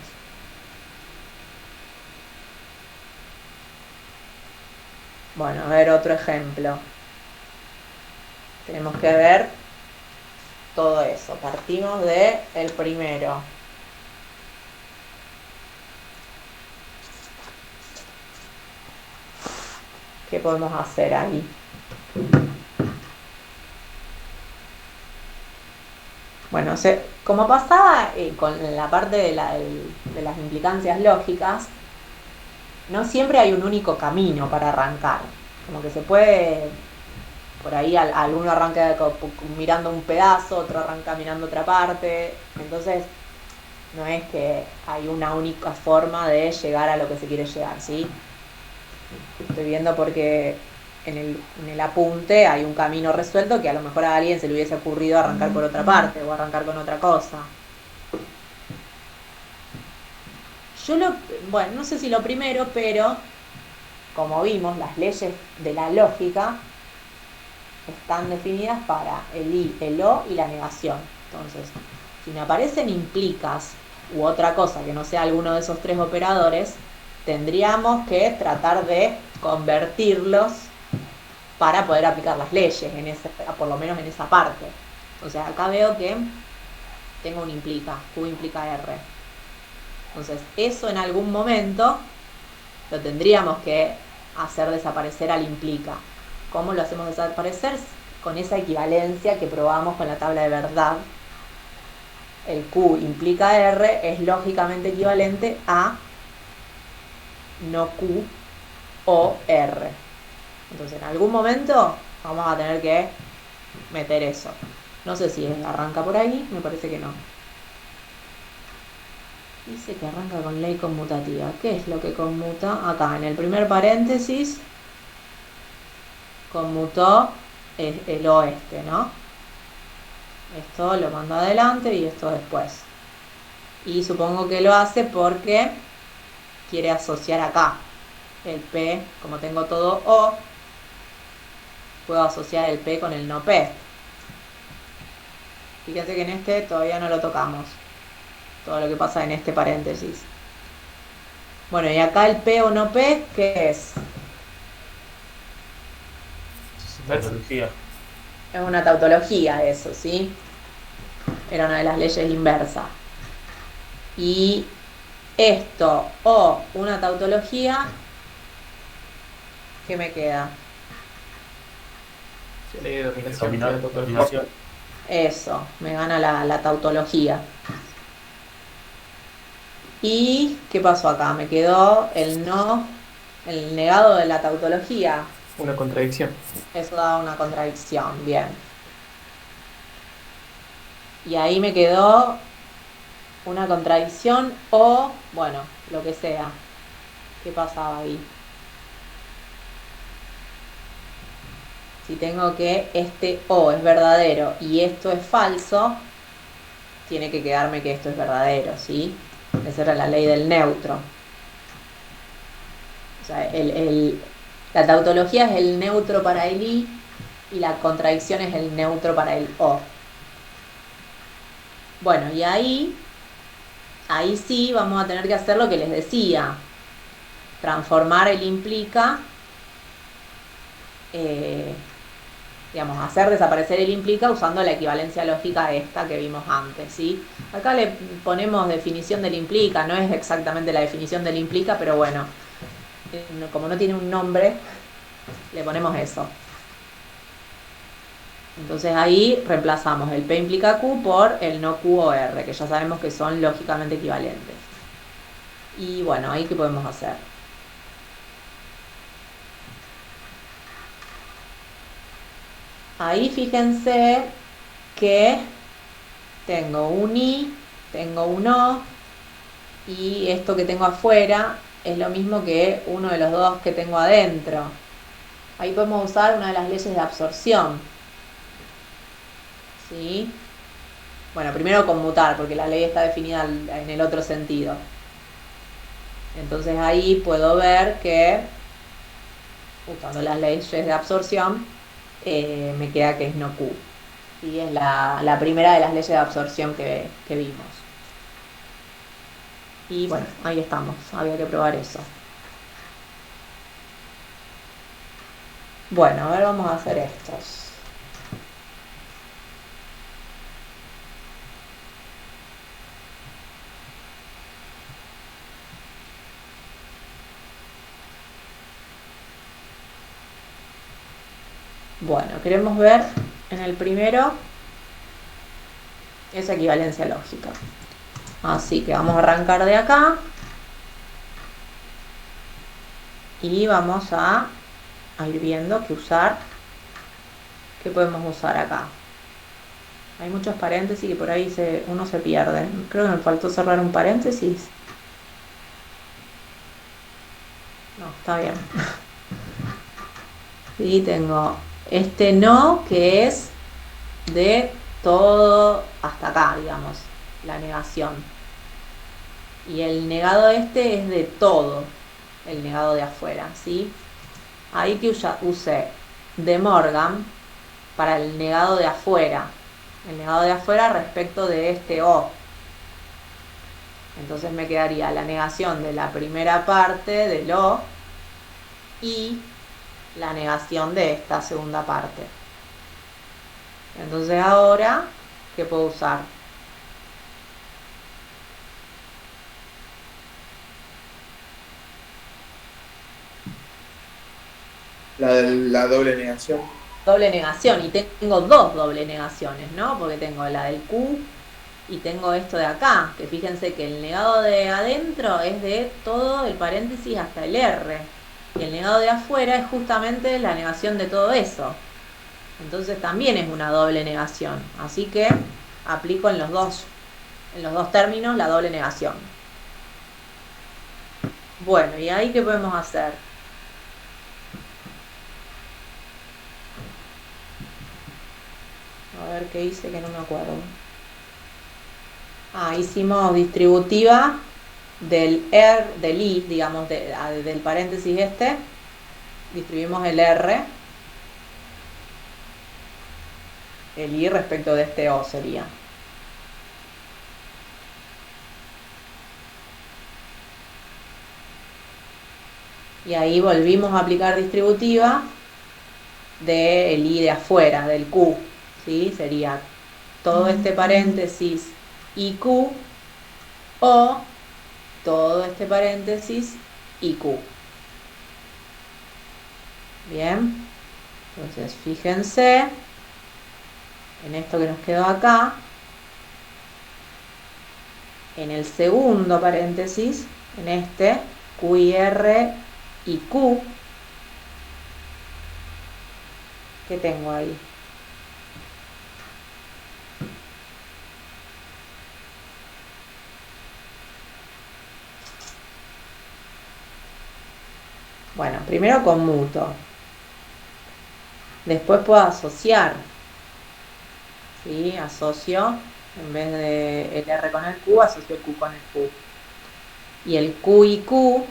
Speaker 1: Bueno, a ver otro ejemplo. Tenemos que ver todo eso. Partimos de el primero. ¿Qué podemos hacer ahí? Bueno, como pasaba con la parte de las implicancias lógicas, no siempre hay un único camino para arrancar. Como que se puede, por ahí alguno arranca mirando un pedazo, otro arranca mirando otra parte. Entonces, no es que hay una única forma de llegar a lo que se quiere llegar, ¿sí? Estoy viendo porque en el apunte hay un camino resuelto que a lo mejor a alguien se le hubiese ocurrido arrancar por otra parte o arrancar con otra cosa. Bueno, no sé si lo primero, pero como vimos, las leyes de la lógica están definidas para el I, el O y la negación. Entonces, si me aparecen implicas u otra cosa que no sea alguno de esos tres operadores, tendríamos que tratar de convertirlos para poder aplicar las leyes, por lo menos en esa parte. O sea, acá veo que tengo un implica, Q implica R. Entonces, eso en algún momento lo tendríamos que hacer desaparecer al implica. ¿Cómo lo hacemos desaparecer? Con esa equivalencia que probamos con la tabla de verdad. El Q implica R es lógicamente equivalente a no Q o R. Entonces, en algún momento vamos a tener que meter eso. No sé si arranca por ahí, me parece que no. Dice que arranca con ley conmutativa. ¿Qué es lo que conmuta? Acá, en el primer paréntesis, conmutó el oeste, ¿no? Esto lo mando adelante y esto después. Y supongo que lo hace porque quiere asociar acá. El P, como tengo todo O, puedo asociar el P con el no P. Fíjense que en este todavía no lo tocamos. Todo lo que pasa en este paréntesis. Bueno, y acá el P o no P, ¿qué es?
Speaker 2: Tautología.
Speaker 1: Es una tautología eso, ¿sí? Era una de las leyes inversas. Y esto o una tautología, ¿qué me queda?
Speaker 7: Ley de dominación.
Speaker 3: Dominar-
Speaker 7: ley de autoridad.
Speaker 3: dominación.
Speaker 1: Eso, me gana la tautología. ¿Y qué pasó acá? Me quedó el negado de la tautología.
Speaker 7: Una contradicción.
Speaker 1: Eso da una contradicción, bien. Y ahí me quedó una contradicción o, bueno, lo que sea. ¿Qué pasaba ahí? Si tengo que este O es verdadero y esto es falso, tiene que quedarme que esto es verdadero, ¿sí? Esa era la ley del neutro. O sea, la tautología es el neutro para el I y la contradicción es el neutro para el O. Bueno, y ahí sí vamos a tener que hacer lo que les decía. Transformar el implica, digamos, hacer desaparecer el implica usando la equivalencia lógica esta que vimos antes, ¿sí? Acá le ponemos definición del implica, no es exactamente la definición del implica, pero bueno, como no tiene un nombre, le ponemos eso. Entonces ahí reemplazamos el P implica Q por el no Q o R, que ya sabemos que son lógicamente equivalentes. Y bueno, ahí ¿qué podemos hacer? Ahí fíjense que tengo un I, tengo un O, y esto que tengo afuera es lo mismo que uno de los dos que tengo adentro. Ahí podemos usar una de las leyes de absorción. ¿Sí? Bueno, primero conmutar, porque la ley está definida en el otro sentido. Entonces ahí puedo ver que, usando las leyes de absorción, me queda que es no Q. Y es la primera de las leyes de absorción que vimos. Y bueno, ahí estamos, había que probar eso. Bueno, a ver, vamos a hacer estos. Bueno, queremos ver en el primero esa equivalencia lógica. Así que vamos a arrancar de acá y vamos a ir viendo qué podemos usar acá. Hay muchos paréntesis y por ahí uno se pierde. Creo que me faltó cerrar un paréntesis. No, está bien. Y tengo este no, que es de todo hasta acá, digamos, la negación. Y el negado este es de todo, el negado de afuera, ¿sí? Ahí que use De Morgan para el negado de afuera. El negado de afuera respecto de este O. Entonces me quedaría la negación de la primera parte del O y la negación de esta segunda parte. Entonces ahora, ¿qué puedo usar?
Speaker 5: La doble negación.
Speaker 1: Doble negación, y tengo dos doble negaciones, ¿no? Porque tengo la del Q y tengo esto de acá, que fíjense que el negado de adentro es de todo el paréntesis hasta el R, y el negado de afuera es justamente la negación de todo eso. Entonces también es una doble negación, así que aplico en los dos términos la doble negación. Bueno, ¿y ahí qué podemos hacer? A ver qué hice que no me acuerdo. Hicimos distributiva del I, digamos, del paréntesis este. Distribuimos el R. El I respecto de este O sería. Y ahí volvimos a aplicar distributiva del I de afuera, del Q. ¿Sí? Sería todo este paréntesis IQ o todo este paréntesis IQ. Bien, entonces fíjense en esto que nos quedó acá, en el segundo paréntesis, en este Q y R y Q, ¿qué tengo ahí? Bueno, primero conmuto. Después puedo asociar. ¿Sí? Asocio, en vez de el R con el Q, asocio el Q con el Q. Y el Q y Q,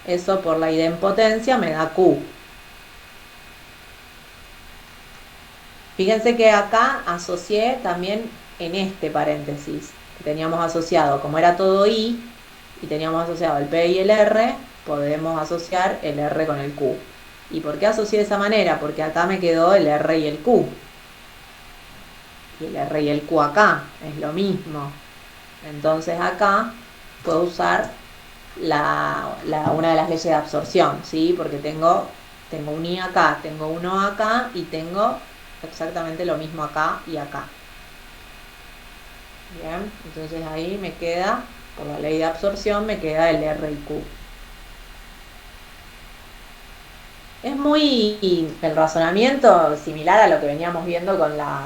Speaker 1: eso por la idempotencia me da Q. Fíjense que acá asocié también en este paréntesis que teníamos asociado, como era todo I y teníamos asociado el P y el R, podemos asociar el R con el Q. ¿Y por qué asocié de esa manera? Porque acá me quedó el R y el Q. Y el R y el Q acá, es lo mismo. Entonces acá puedo usar una de las leyes de absorción, ¿sí? Porque tengo un I acá, tengo un O acá y tengo exactamente lo mismo acá y acá. Bien, entonces ahí me queda, por la ley de absorción, me queda el R y Q. Es muy el razonamiento similar a lo que veníamos viendo con las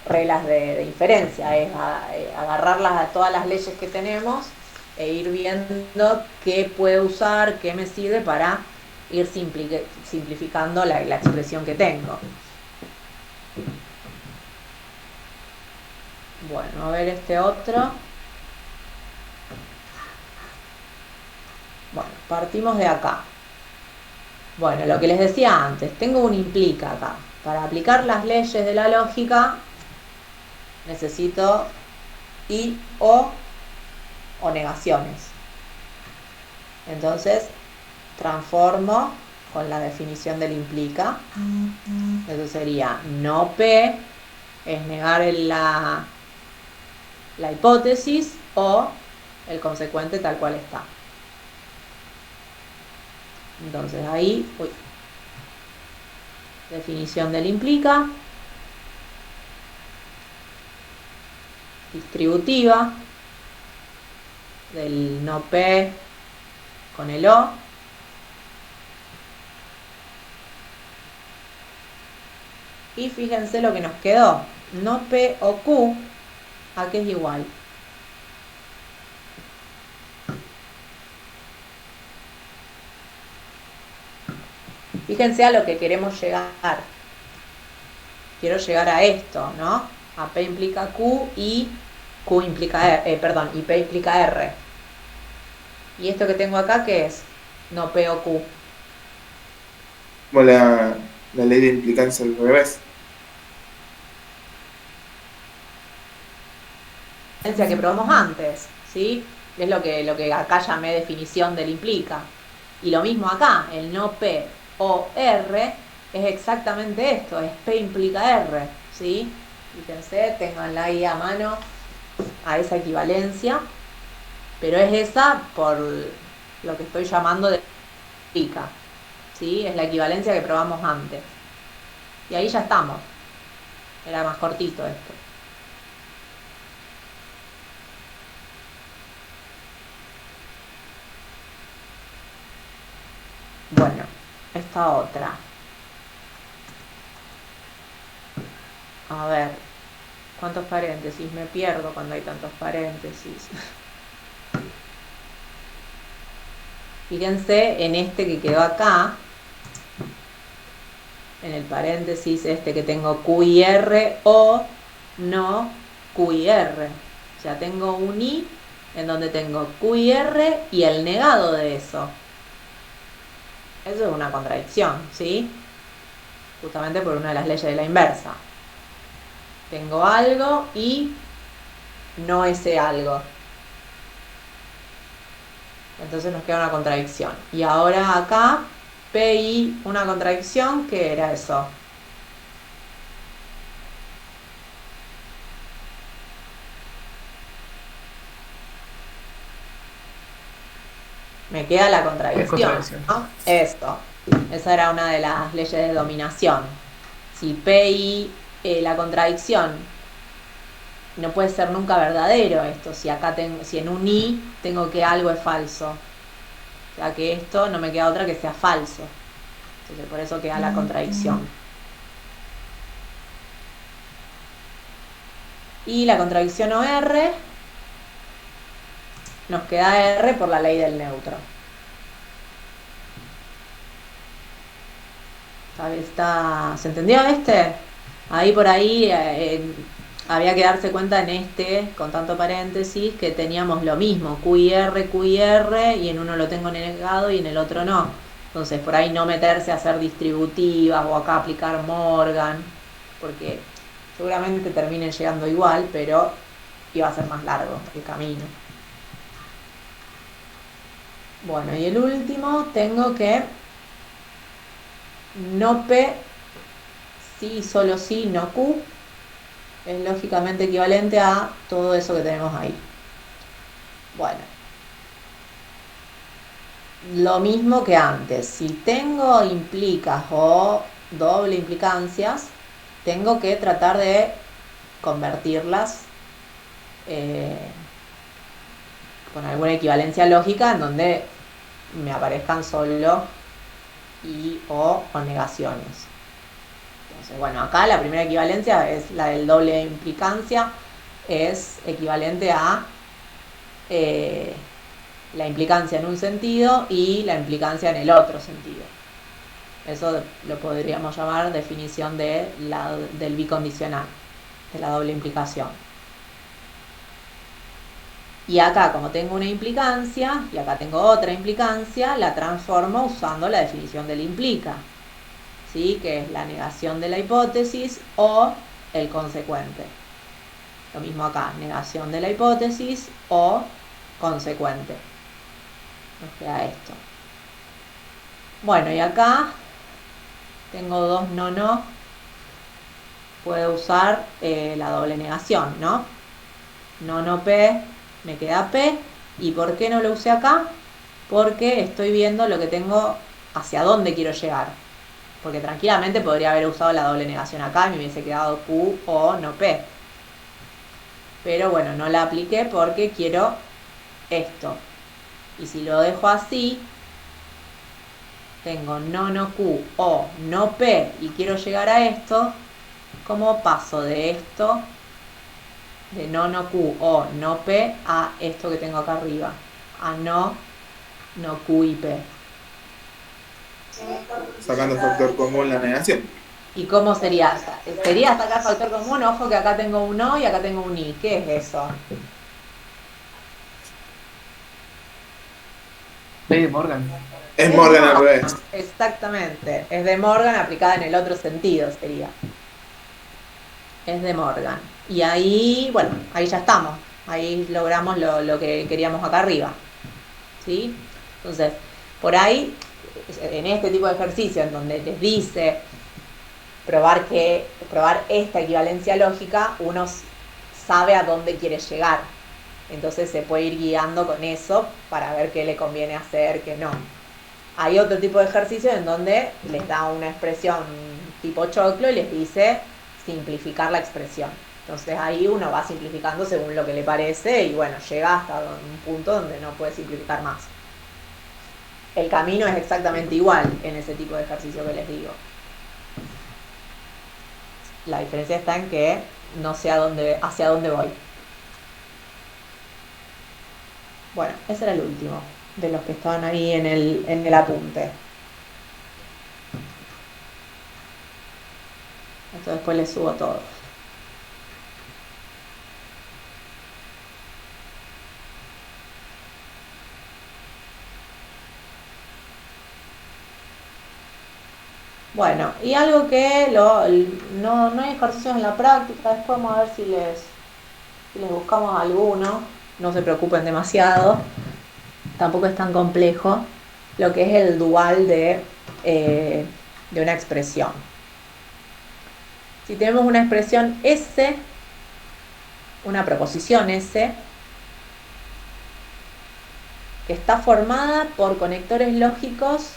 Speaker 1: reglas de inferencia, es agarrarlas a todas las leyes que tenemos e ir viendo qué puedo usar, qué me sirve para ir simplificando la expresión que tengo. Bueno, a ver este otro. Bueno, partimos de acá. Bueno, lo que les decía antes, tengo un implica acá. Para aplicar las leyes de la lógica necesito y o negaciones. Entonces transformo con la definición del implica. Eso sería no P es negar la hipótesis o el consecuente tal cual está. Entonces ahí, definición del implica, distributiva del no P con el O, y fíjense lo que nos quedó, no P o Q, ¿a qué es igual? Fíjense a lo que queremos llegar. Quiero llegar a esto, ¿no? A P implica Q y Q implica R, y P implica R. ¿Y esto que tengo acá qué es? No P o Q.
Speaker 5: Como la ley de implicancia al revés.
Speaker 1: Que probamos antes, ¿sí? Es lo que acá llamé definición del implica. Y lo mismo acá, el no P o R es exactamente esto, es P implica R, ¿sí? Fíjense, tenganla ahí a mano a esa equivalencia, pero es esa por lo que estoy llamando de implica, ¿sí? Es la equivalencia que probamos antes. Y ahí ya estamos. Era más cortito esto. Bueno, esta otra. A ver, ¿cuántos paréntesis? Me pierdo cuando hay tantos paréntesis. Fíjense en este que quedó acá, en el paréntesis este que tengo Q y R o no Q y R. Ya tengo un I en donde tengo Q y R y el negado de eso. Eso es una contradicción, ¿sí? Justamente por una de las leyes de la inversa. Tengo algo y no ese algo. Entonces nos queda una contradicción. Y ahora acá, PI, una contradicción, ¿qué era eso? Me queda la contradicción, ¿no? Esto. Esa era una de las leyes de dominación. Si PI, la contradicción, no puede ser nunca verdadero esto. Si acá si en un I tengo que algo es falso. O sea que esto no me queda otra que sea falso. Entonces por eso queda la contradicción. Y la contradicción OR, nos queda R por la ley del neutro. ¿Se entendió este? Ahí por ahí había que darse cuenta en este, con tanto paréntesis, que teníamos lo mismo, Q y R, y en uno lo tengo negado y en el otro no. Entonces por ahí no meterse a hacer distributivas o acá aplicar Morgan, porque seguramente terminen llegando igual, pero iba a ser más largo el camino. Bueno, y el último tengo que no P, sí, solo sí, no Q, es lógicamente equivalente a todo eso que tenemos ahí. Bueno, lo mismo que antes. Si tengo implicas o doble implicancias, tengo que tratar de convertirlas con alguna equivalencia lógica en donde me aparezcan solo y o negaciones. Entonces, bueno, acá la primera equivalencia es la del doble implicancia, es equivalente a la implicancia en un sentido y la implicancia en el otro sentido. Eso lo podríamos llamar definición del bicondicional, de la doble implicación. Y acá, como tengo una implicancia, y acá tengo otra implicancia, la transformo usando la definición del implica, ¿sí? Que es la negación de la hipótesis o el consecuente. Lo mismo acá, negación de la hipótesis o consecuente. Nos queda esto. Bueno, y acá tengo dos no. Puedo usar la doble negación, ¿no? No P, me queda P. ¿Y por qué no lo usé acá? Porque estoy viendo lo que tengo, hacia dónde quiero llegar. Porque tranquilamente podría haber usado la doble negación acá y me hubiese quedado Q o no P. Pero bueno, no la apliqué porque quiero esto. Y si lo dejo así, tengo no Q o no P y quiero llegar a esto, ¿cómo paso de esto, de no Q o no P, a esto que tengo acá arriba? A no Q y P.
Speaker 5: Sacando factor común la negación.
Speaker 1: ¿Y cómo sería? Sería sacar factor común, ojo que acá tengo un O y acá tengo un I. ¿Qué es eso?
Speaker 7: Ley de Morgan.
Speaker 5: Es Morgan al revés.
Speaker 1: Exactamente. Es de Morgan aplicada en el otro sentido, sería. Es de Morgan. Y ahí, bueno, ahí ya estamos. Ahí logramos lo que queríamos acá arriba. ¿Sí? Entonces, por ahí, en este tipo de ejercicio, en donde les dice probar esta equivalencia lógica, uno sabe a dónde quiere llegar. Entonces se puede ir guiando con eso para ver qué le conviene hacer, qué no. Hay otro tipo de ejercicio en donde les da una expresión tipo choclo y les dice simplificar la expresión. Entonces ahí uno va simplificando según lo que le parece y bueno, llega hasta un punto donde no puede simplificar más. El camino es exactamente igual en ese tipo de ejercicio que les digo. La diferencia está en que no sé hacia dónde voy. Bueno, ese era el último de los que estaban ahí en el apunte. Esto después les subo todo. Bueno, y algo que no hay ejercicios en la práctica, después vamos a ver si les buscamos alguno, no se preocupen demasiado, tampoco es tan complejo, lo que es el dual de una expresión. Si tenemos una expresión S, una proposición S, que está formada por conectores lógicos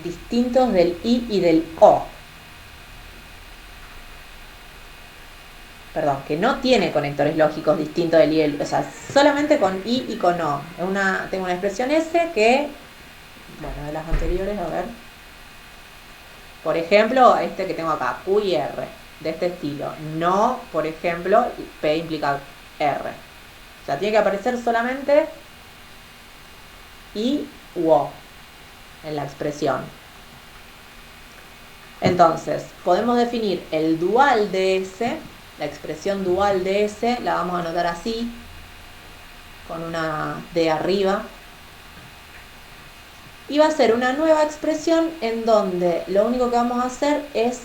Speaker 1: distintos del I y del O. Perdón, que no tiene conectores lógicos distintos del I y del O, o sea, solamente con I y con O. Tengo una expresión S que, bueno, de las anteriores, a ver. Por ejemplo, este que tengo acá, Q y R, de este estilo. No, por ejemplo, P implica R. O sea, tiene que aparecer solamente I u O en la expresión. Entonces, podemos definir el dual de S, la expresión dual de S, la vamos a anotar así, con una D arriba. Y va a ser una nueva expresión en donde lo único que vamos a hacer es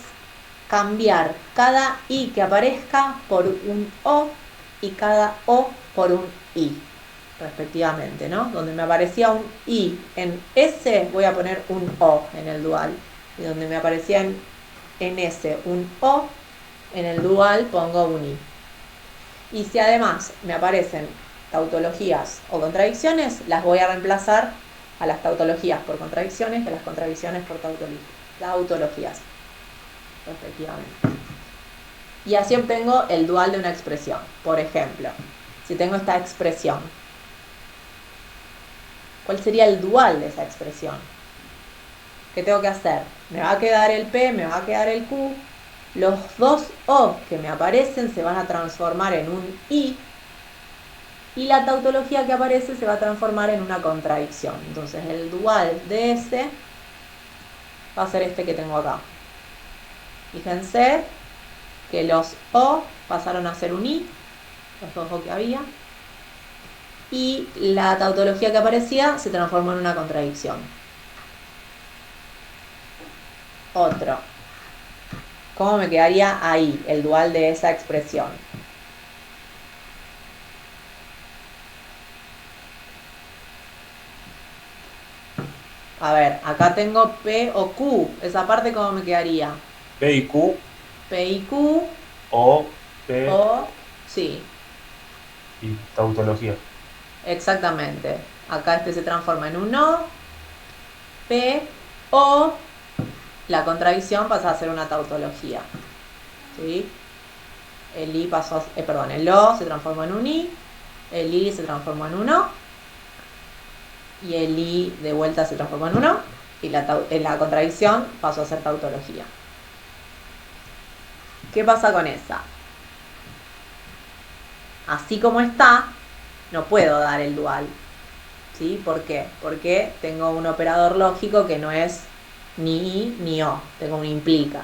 Speaker 1: cambiar cada I que aparezca por un O y cada O por un I, respectivamente, ¿no? Donde me aparecía un I en S, voy a poner un O en el dual. Y donde me aparecía en S un O, en el dual pongo un I. Y si además me aparecen tautologías o contradicciones, las voy a reemplazar a las tautologías por contradicciones y a las contradicciones por tautologías, respectivamente. Y así obtengo el dual de una expresión. Por ejemplo, si tengo esta expresión, ¿cuál sería el dual de esa expresión? ¿Qué tengo que hacer? Me va a quedar el P, me va a quedar el Q. Los dos O que me aparecen se van a transformar en un I. Y la tautología que aparece se va a transformar en una contradicción. Entonces el dual de S va a ser este que tengo acá. Fíjense que los O pasaron a ser un I, los dos O que había. Y la tautología que aparecía se transformó en una contradicción. Otro. ¿Cómo me quedaría ahí el dual de esa expresión? A ver, acá tengo P o Q. Esa parte, ¿cómo me quedaría?
Speaker 2: P y Q,
Speaker 1: P y Q,
Speaker 2: O, P
Speaker 1: O, sí,
Speaker 2: y tautología.
Speaker 1: exactamente. Acá este se transforma en un O, P, O, la contradicción pasa a ser una tautología. ¿Sí? El I pasó a, el O se transformó en un I, el I se transformó en un O, y el I de vuelta se transformó en un O, y la contradicción pasó a ser tautología. ¿Qué pasa con esa? Así como está, no puedo dar el dual. ¿Sí? ¿Por qué? Porque tengo un operador lógico que no es ni I ni O, tengo un implica.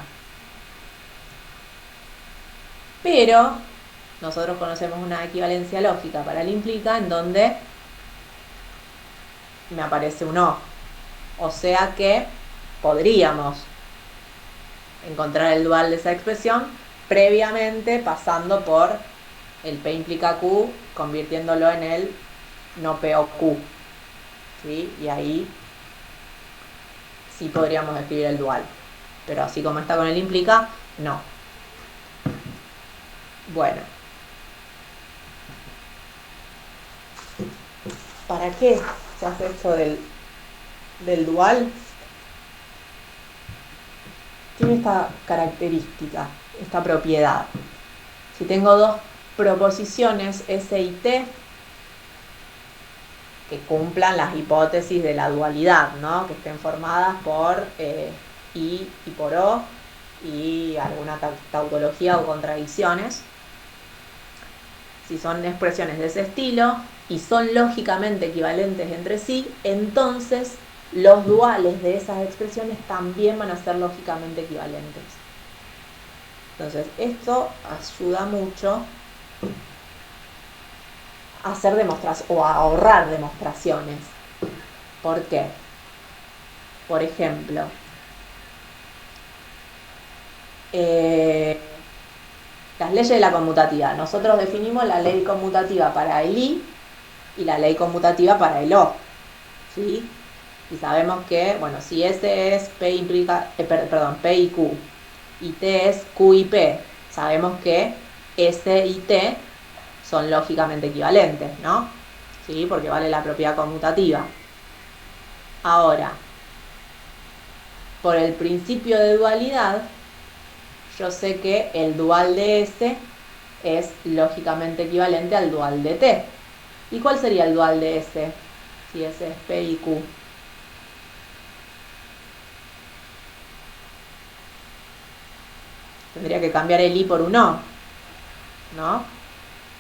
Speaker 1: Pero nosotros conocemos una equivalencia lógica para el implica en donde me aparece un O. O sea que podríamos encontrar el dual de esa expresión previamente pasando por el P implica Q, convirtiéndolo en el no P o Q. ¿Sí? Y ahí sí podríamos escribir el dual. Pero así como está con el implica, no. Bueno. ¿para qué se hace esto del dual? Tiene esta característica, esta propiedad. Si tengo dos proposiciones S y T que cumplan las hipótesis de la dualidad, ¿no? Que estén formadas por I y por O y alguna tautología o contradicciones. Si son expresiones de ese estilo y son lógicamente equivalentes entre sí, entonces los duales de esas expresiones también van a ser lógicamente equivalentes. Entonces, esto ayuda mucho a hacer demostraciones o a ahorrar demostraciones. ¿Por qué? Por ejemplo, las leyes de la conmutativa. Nosotros definimos la ley conmutativa para el I y la ley conmutativa para el O. ¿Sí? Y sabemos que, bueno, si S es P implica, P y Q, y T es Q y P, sabemos que S y T son lógicamente equivalentes, ¿no? ¿Sí? Porque vale la propiedad conmutativa. Ahora, por el principio de dualidad, yo sé que el dual de S es lógicamente equivalente al dual de T. ¿Y cuál sería el dual de S? Si S es P y Q. Tendría que cambiar el I por un O, ¿no?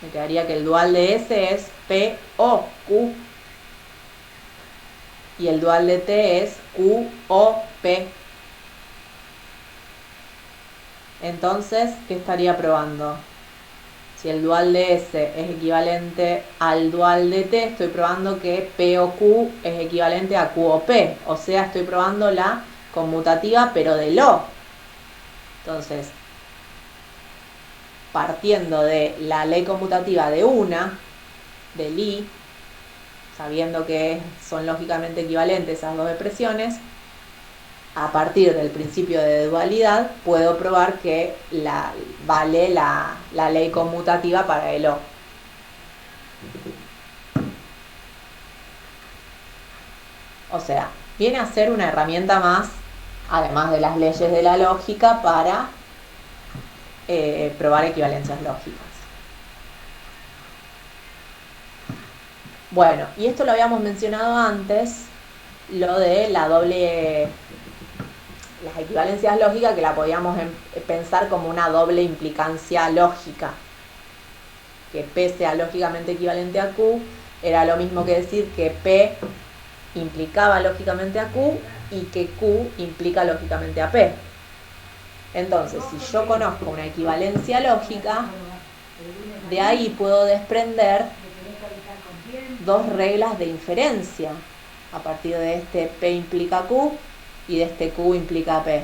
Speaker 1: Me quedaría que el dual de S es P, O, Q. Y el dual de T es Q, O, P. Entonces, ¿qué estaría probando? Si el dual de S es equivalente al dual de T, estoy probando que P o Q es equivalente a Q o P. O sea, estoy probando la conmutativa, pero del O. Entonces, partiendo de la ley conmutativa de una, del I, sabiendo que son lógicamente equivalentes esas dos expresiones, a partir del principio de dualidad puedo probar que vale la ley conmutativa para el O. O sea, viene a ser una herramienta más, además de las leyes de la lógica, para probar equivalencias lógicas. Bueno, y esto lo habíamos mencionado antes, lo de las equivalencias lógicas, que la podíamos pensar como una doble implicancia lógica. Que P sea lógicamente equivalente a Q era lo mismo que decir que P implicaba lógicamente a Q y que Q implica lógicamente a P. Entonces, si yo conozco una equivalencia lógica, de ahí puedo desprender dos reglas de inferencia a partir de este P implica Q y de este Q implica P.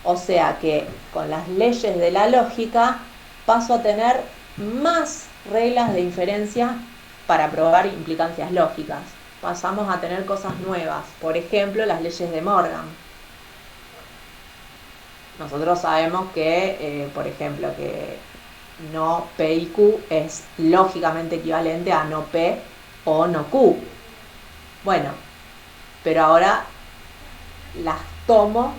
Speaker 1: O sea que con las leyes de la lógica paso a tener más reglas de inferencia para probar implicancias lógicas. Pasamos a tener cosas nuevas, por ejemplo, las leyes de Morgan. Nosotros sabemos que, por ejemplo, que no P y Q es lógicamente equivalente a no P o no Q. Bueno, pero ahora las tomo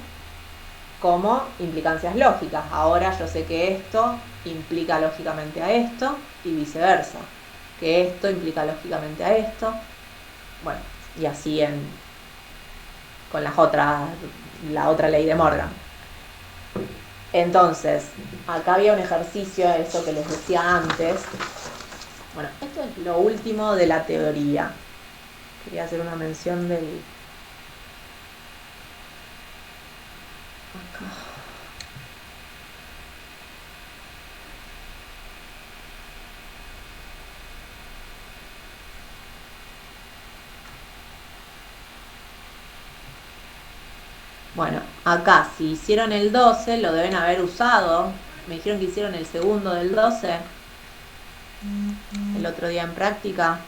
Speaker 1: como implicancias lógicas. Ahora yo sé que esto implica lógicamente a esto y viceversa. Que esto implica lógicamente a esto. Bueno, y así con la otra ley de Morgan. Entonces, acá había un ejercicio, eso que les decía antes. Bueno, esto es lo último de la teoría. Quería hacer una mención del... Acá. Bueno, acá si hicieron el 12 lo deben haber usado. Me dijeron que hicieron el segundo del 12 el otro día en práctica.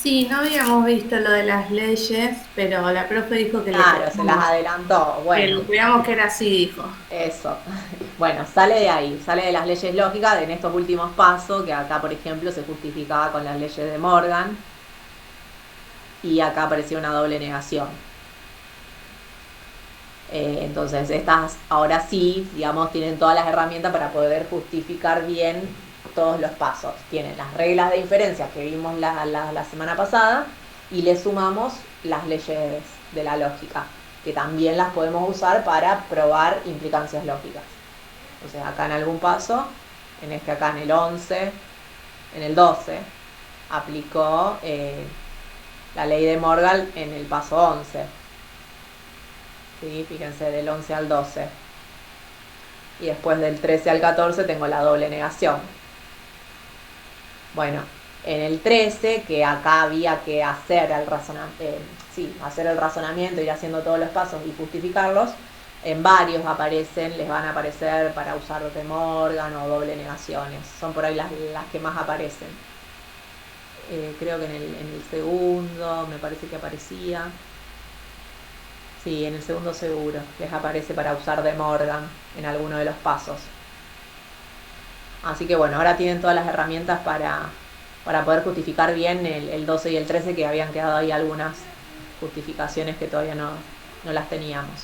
Speaker 8: Sí, no habíamos visto lo de las leyes, pero la profe dijo que
Speaker 1: Claro, se las adelantó.
Speaker 8: que
Speaker 1: Bueno,
Speaker 8: veamos que era así, dijo.
Speaker 1: eso. Bueno, sale de ahí, sale de las leyes lógicas en estos últimos pasos, que acá, por ejemplo, se justificaba con las leyes de Morgan, y acá apareció una doble negación. Entonces, estas ahora sí, digamos, tienen todas las herramientas para poder justificar bien todos los pasos. Tienen las reglas de inferencia que vimos la semana pasada y le sumamos las leyes de la lógica, que también las podemos usar para probar implicancias lógicas. Entonces, acá en algún paso, acá en el 11, en el 12, aplicó la ley de Morgan en el paso 11. ¿Sí? Fíjense, del 11 al 12. Y después del 13 al 14 tengo la doble negación. Bueno, en el 13, que acá había que hacer hacer el razonamiento, ir haciendo todos los pasos y justificarlos, en varios les van a aparecer para usar de Morgan o doble negaciones. Son por ahí las que más aparecen. Creo que en el segundo me parece que aparecía. Sí, en el segundo seguro les aparece para usar de Morgan en alguno de los pasos. Así que bueno, ahora tienen todas las herramientas para poder justificar bien el 12 y el 13, que habían quedado ahí algunas justificaciones que todavía no las teníamos.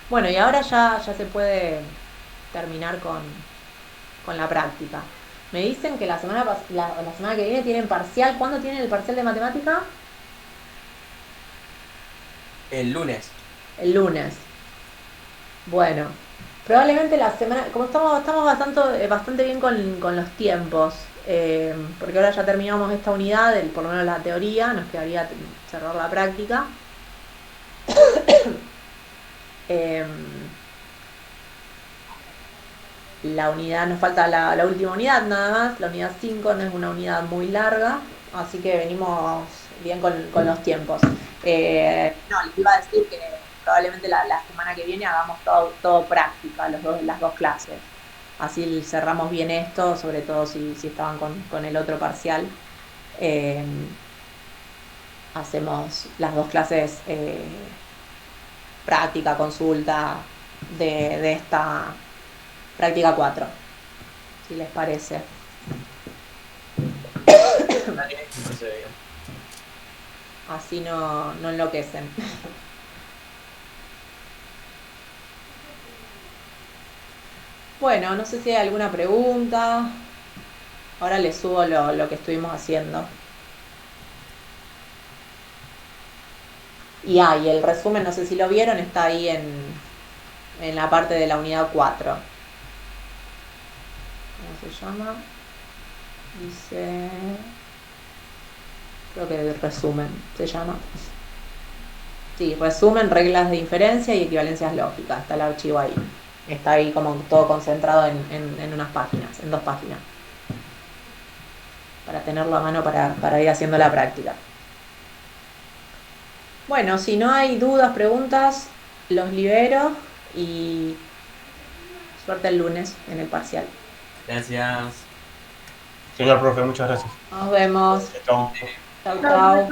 Speaker 1: Bueno, y ahora ya se puede terminar con la práctica. Me dicen que la semana que viene tienen parcial. ¿Cuándo tienen el parcial de matemática?
Speaker 7: El lunes.
Speaker 1: El lunes. Bueno, probablemente la semana, como estamos bastante bien con los tiempos, porque ahora ya terminamos esta unidad, por lo menos la teoría, nos quedaría cerrar la práctica. La unidad, nos falta la última unidad nada más, la unidad 5 no es una unidad muy larga, así que venimos bien con los tiempos. Les iba a decir que probablemente la semana que viene hagamos todo práctica, las dos clases. Así cerramos bien esto, sobre todo si estaban con el otro parcial. Hacemos las dos clases práctica, consulta de esta práctica 4, si les parece. Así no enloquecen. Bueno, no sé si hay alguna pregunta. Ahora les subo lo que estuvimos haciendo. Y el resumen, no sé si lo vieron, está ahí en la parte de la unidad 4. ¿Cómo se llama? Dice... Creo que resumen se llama. Sí, resumen, reglas de inferencia y equivalencias lógicas. Está el archivo ahí. Está ahí como todo concentrado en unas páginas, en 2 páginas. Para tenerlo a mano para ir haciendo la práctica. Bueno, si no hay dudas, preguntas, los libero y suerte el lunes en el parcial.
Speaker 7: Gracias.
Speaker 2: Señor profe, muchas gracias.
Speaker 1: Nos vemos.
Speaker 2: Chao.
Speaker 1: Chau, chau.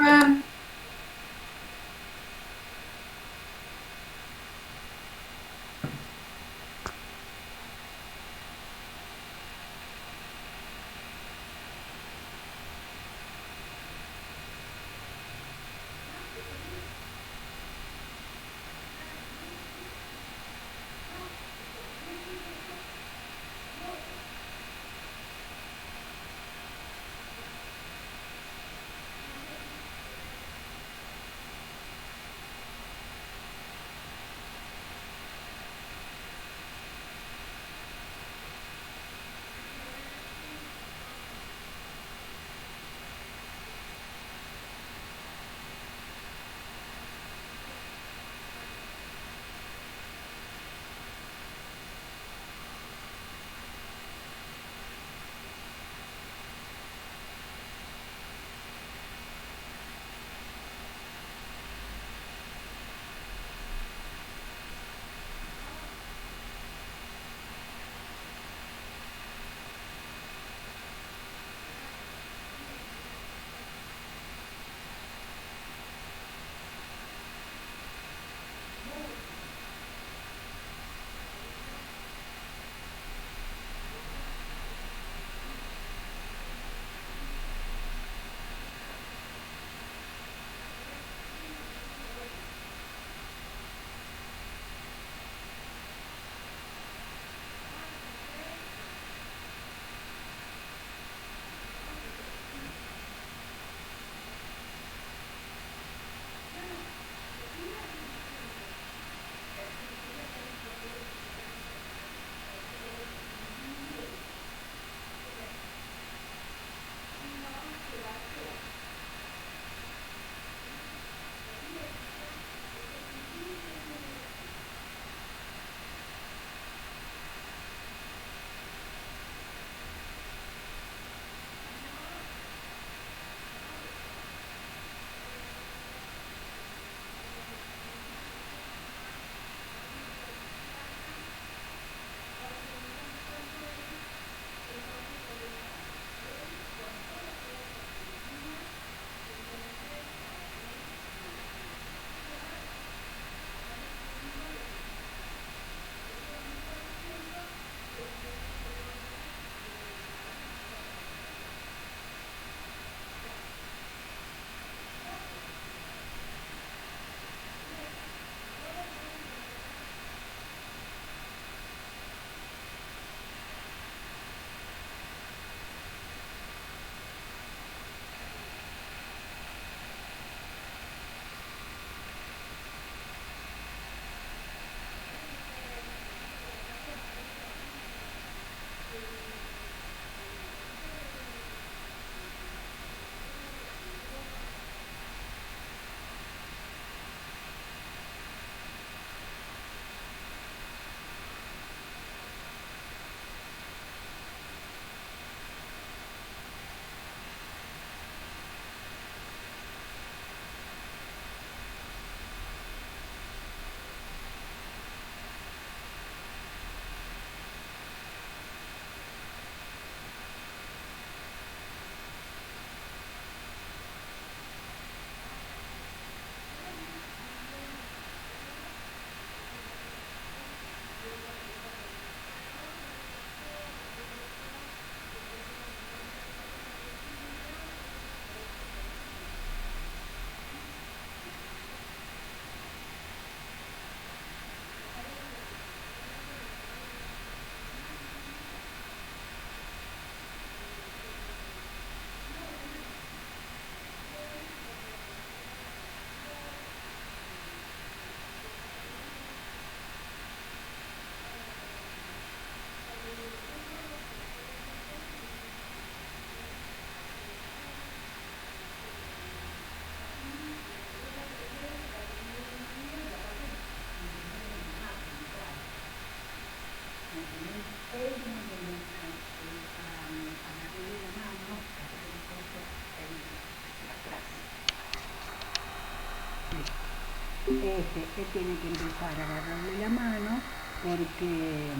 Speaker 9: él tiene que empezar a agarrarle la mano porque